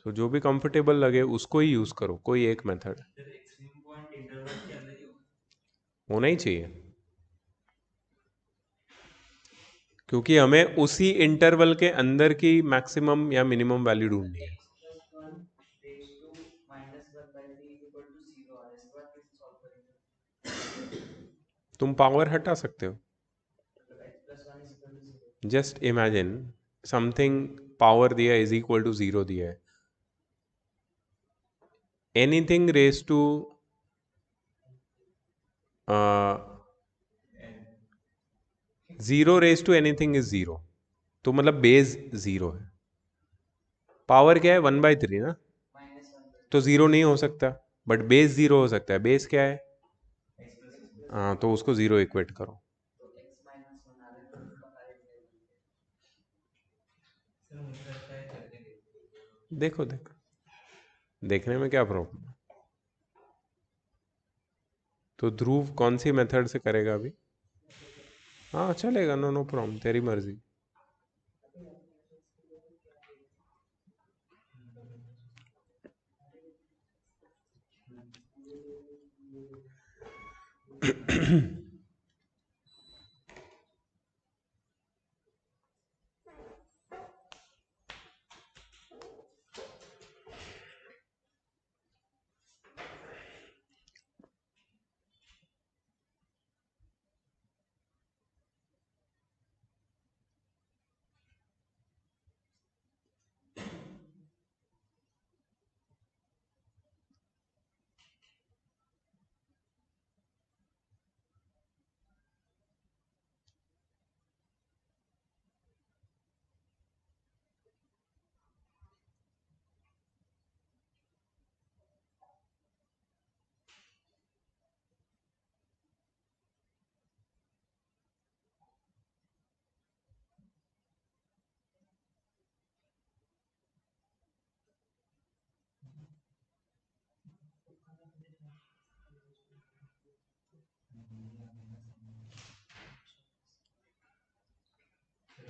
तो जो भी कंफर्टेबल लगे उसको ही यूज करो, कोई एक method sir extreme point interval के अंदर ही होगा. होना ही चाहिए, क्योंकि हमें उसी इंटरवल के अंदर की मैक्सिमम या मिनिमम वैल्यू ढूंढनी है. तुम पावर हटा सकते हो. जस्ट इमेजिन समथिंग पावर दिया इज इक्वल टू 0 दिया है. Anything raise to 0 raise to anything is 0. तो मतलब बेस 0 है. पावर क्या है 1/3 ना, तो 0 नहीं हो सकता, बट बेस 0 हो सकता है. बेस क्या है? हाँ, तो उसको 0 इक्वेट करो. सर मुझे लगता है करके देखो देखो, देखने में क्या प्रॉब्लम है. तो ध्रुव कौन सी मेथड से करेगा अभी? हाँ चलेगा, नो नो प्रॉब्लम, तेरी मर्जी.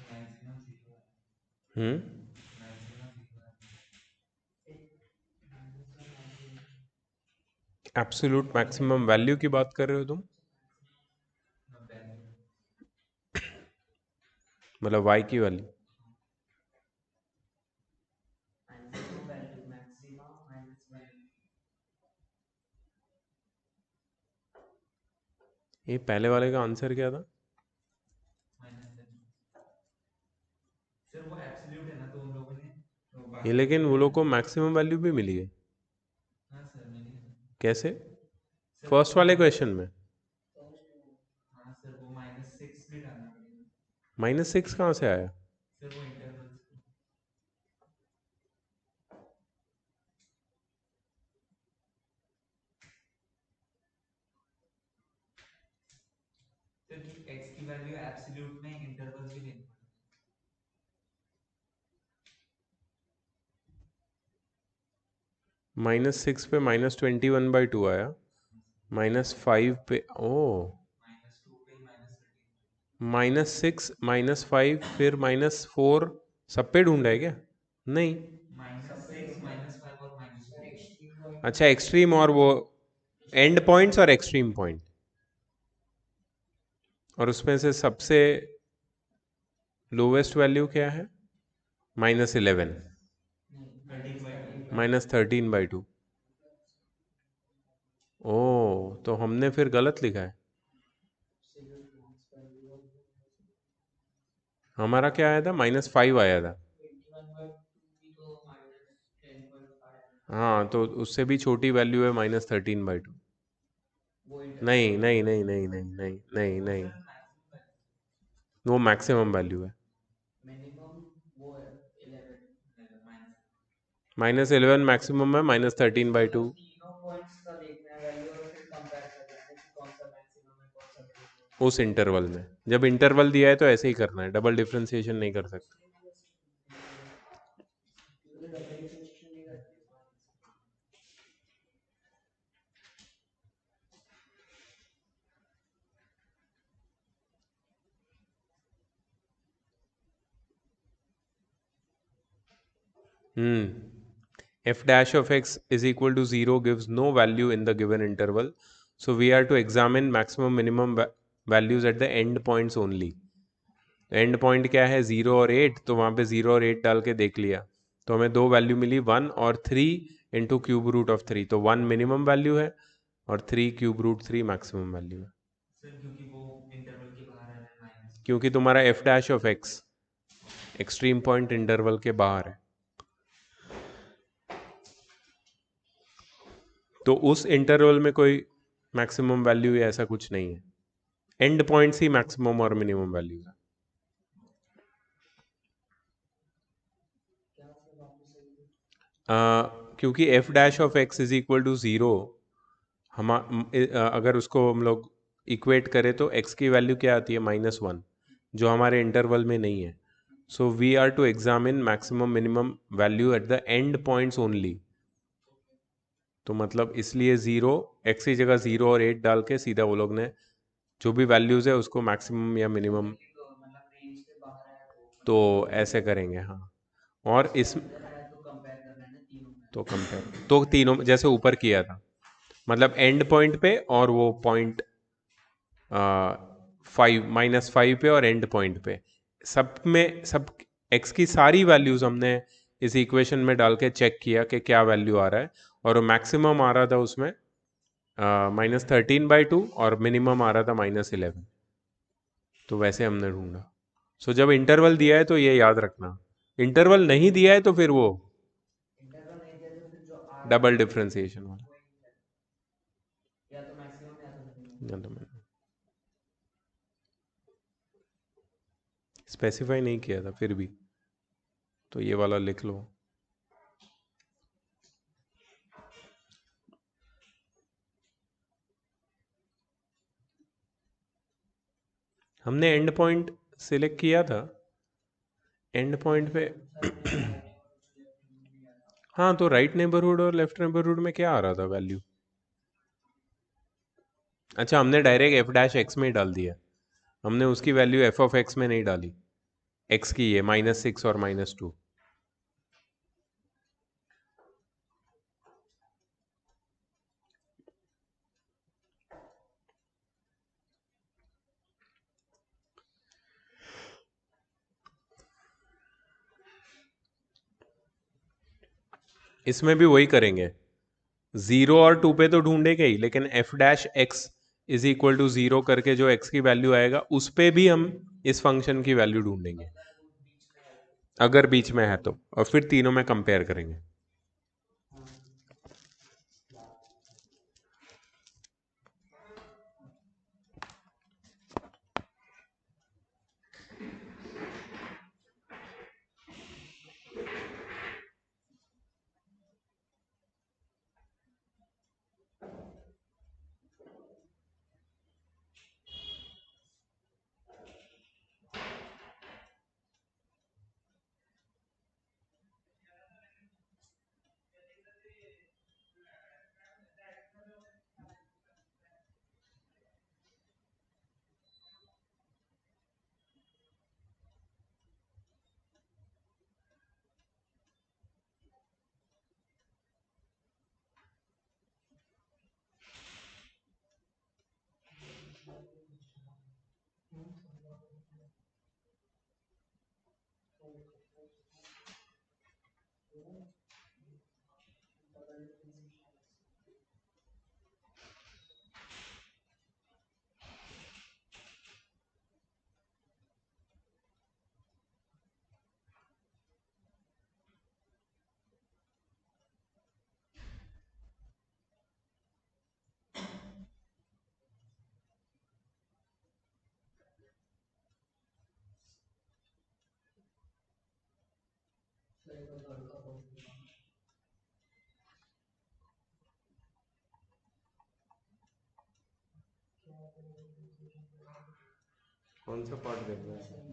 मैक्सिमम 0 है. हम्म. मैक्सिमम 0 है. एब्सोल्यूट मैक्सिमम वैल्यू की बात कर रहे हो तुम? वैल्यू मतलब y की वैल्यू? ये पहले वाले का आंसर क्या था? माइनस है. सर वो एब्सोल्यूट है ना, तो उन लोगों ने तो ये बाकी लेकिन वो लोग को मैक्सिमम वैल्यू भी मिली है. हाँ सर मिली है. कैसे? सर फर्स्ट वाले क्वेश्चन में हाँ सर वो -6 भी डालना पड़ेगा. -6 कहाँ से आया? सर वो इंटरवल क्योंकि x की वैल्यू एब्सोल्यूट में इंटरवल भी लेनी पड़ेगी। -6 पे -21/2 आया, -5 पे ओ -2 पे -6 -5 फिर -4 सब पे ढूंढा है क्या? नहीं, -6 -5 और -2। अच्छा एक्सट्रीम और वो एंड पॉइंट्स और एक्सट्रीम पॉइंट, और उसमें से सबसे लोवेस्ट वैल्यू क्या है? -11 -13/2। ओ, तो हमने फिर गलत लिखा है। हमारा क्या आया था? -5 आया था। हाँ, तो उससे भी छोटी वैल्यू है -13/2। नहीं नहीं नहीं नहीं नहीं नहीं नहीं नहीं, वो मैक्सिमम वैल्यू है। मिनिमम वो है 11। -11 मैक्सिमम है, -13/2 तीनों पॉइंट्स का देखना है वैल्यू और फिर कंपेयर करना है कि कौन सा मैक्सिमम है कौन सा मिनिमम उस इंटरवल में। जब इंटरवल दिया है तो ऐसे ही करना है, डबल डिफ्रेंसिएशन नहीं कर सकते। है। डबल डिफरेंशिएशन नहीं करते। F dash of x is equal to 0 gives no value in the given interval. So we are to examine maximum minimum values at the end points only. And point क्या है? 0 और 8, तो वहाँ पे 0 और 8 डाल के देख लिया, तो हमें दो वैल्यू मिली, 1 और 3 इंटू क्यूब रूट ऑफ 3। तो 1 मिनिमम वैल्यू है और 3 क्यूब रूट 3 मैक्सिमम वैल्यू है। सर क्योंकि वो इंटरवल के बाहर है माइनस, क्योंकि तुम्हारा F dash of x extreme point interval के बाहर है, तो उस इंटरवल में कोई मैक्सिमम वैल्यू या ऐसा कुछ नहीं है। एंड पॉइंट्स ही मैक्सिमम और मिनिमम वैल्यू है। क्योंकि f dash of x is equal to 0, हम अगर उसको हम लोग इक्वेट करें तो x की वैल्यू क्या आती है? -1, जो हमारे इंटरवल में नहीं है। So we are to examine maximum minimum value at the end points only. तो मतलब इसलिए 0, x की जगह 0 और 8 डाल के सीधा वो लोग ने जो भी वैल्यूज़ है उसको मैक्सिमम या मिनिमम मतलब रेंज के बाहर है तो ऐसे करेंगे। हाँ, और इस अंदर है तो कंपेयर करना है ना तीनों में। तो कंपेयर तो तीनों जैसे ऊपर किया था, मतलब एंड पॉइंट पे और वो पॉइंट 5 -5 पे और एंड पॉइंट पे, सब में सब x की सारी वैल्यूज हमने इस इक्वेशन में डाल के चेक किया कि क्या वैल्यू आ रहा है, और वो मैक्सिमम आ रहा था उसमें -13/2 और मिनिमम आ रहा था -11। तो वैसे हमने ढूंढा। सो जब इंटरवल दिया है तो ये याद रखना, इंटरवल नहीं दिया है तो फिर वो इंटरवल नहीं दिया तो फिर जो आ रहा डबल है डिफ्रेंसिएशन वाला। वही है, या तो मैक्सिमम या तो मिनिमम। स्पेसिफाई नहीं किया था फिर भी, तो ये वाला लिख लो। हमने एंड पॉइंट सिलेक्ट किया था, एंड पॉइंट पे हाँ, तो राइट नेबरहुड और लेफ्ट नेबरहुड में क्या आ रहा था वैल्यू? अच्छा, हमने डायरेक्ट एफ डैश एक्स में ही डाल दिया, हमने उसकी वैल्यू एफ ऑफ एक्स में नहीं डाली, एक्स की है -6 और -2। इसमें भी वही करेंगे, 0 और 2 पे तो ढूंढेंगे ही, लेकिन f dash x is equal to 0 करके जो एक्स की वैल्यू आएगा उस पे भी हम इस फंक्शन की वैल्यू ढूंढेंगे, अगर बीच में है तो, और फिर तीनों में कंपेयर करेंगे। कौन सा पार्ट देखना है?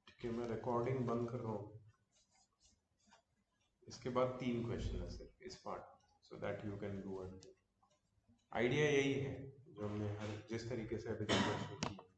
ठीक है, मैं रिकॉर्डिंग बंद कर रहा हूँ। इसके बाद 3 क्वेश्चन है सिर्फ इस part, so that you can do it. Idea यही है जो हमने हर जिस तरीके से अभी तक क्वेश्चन किए।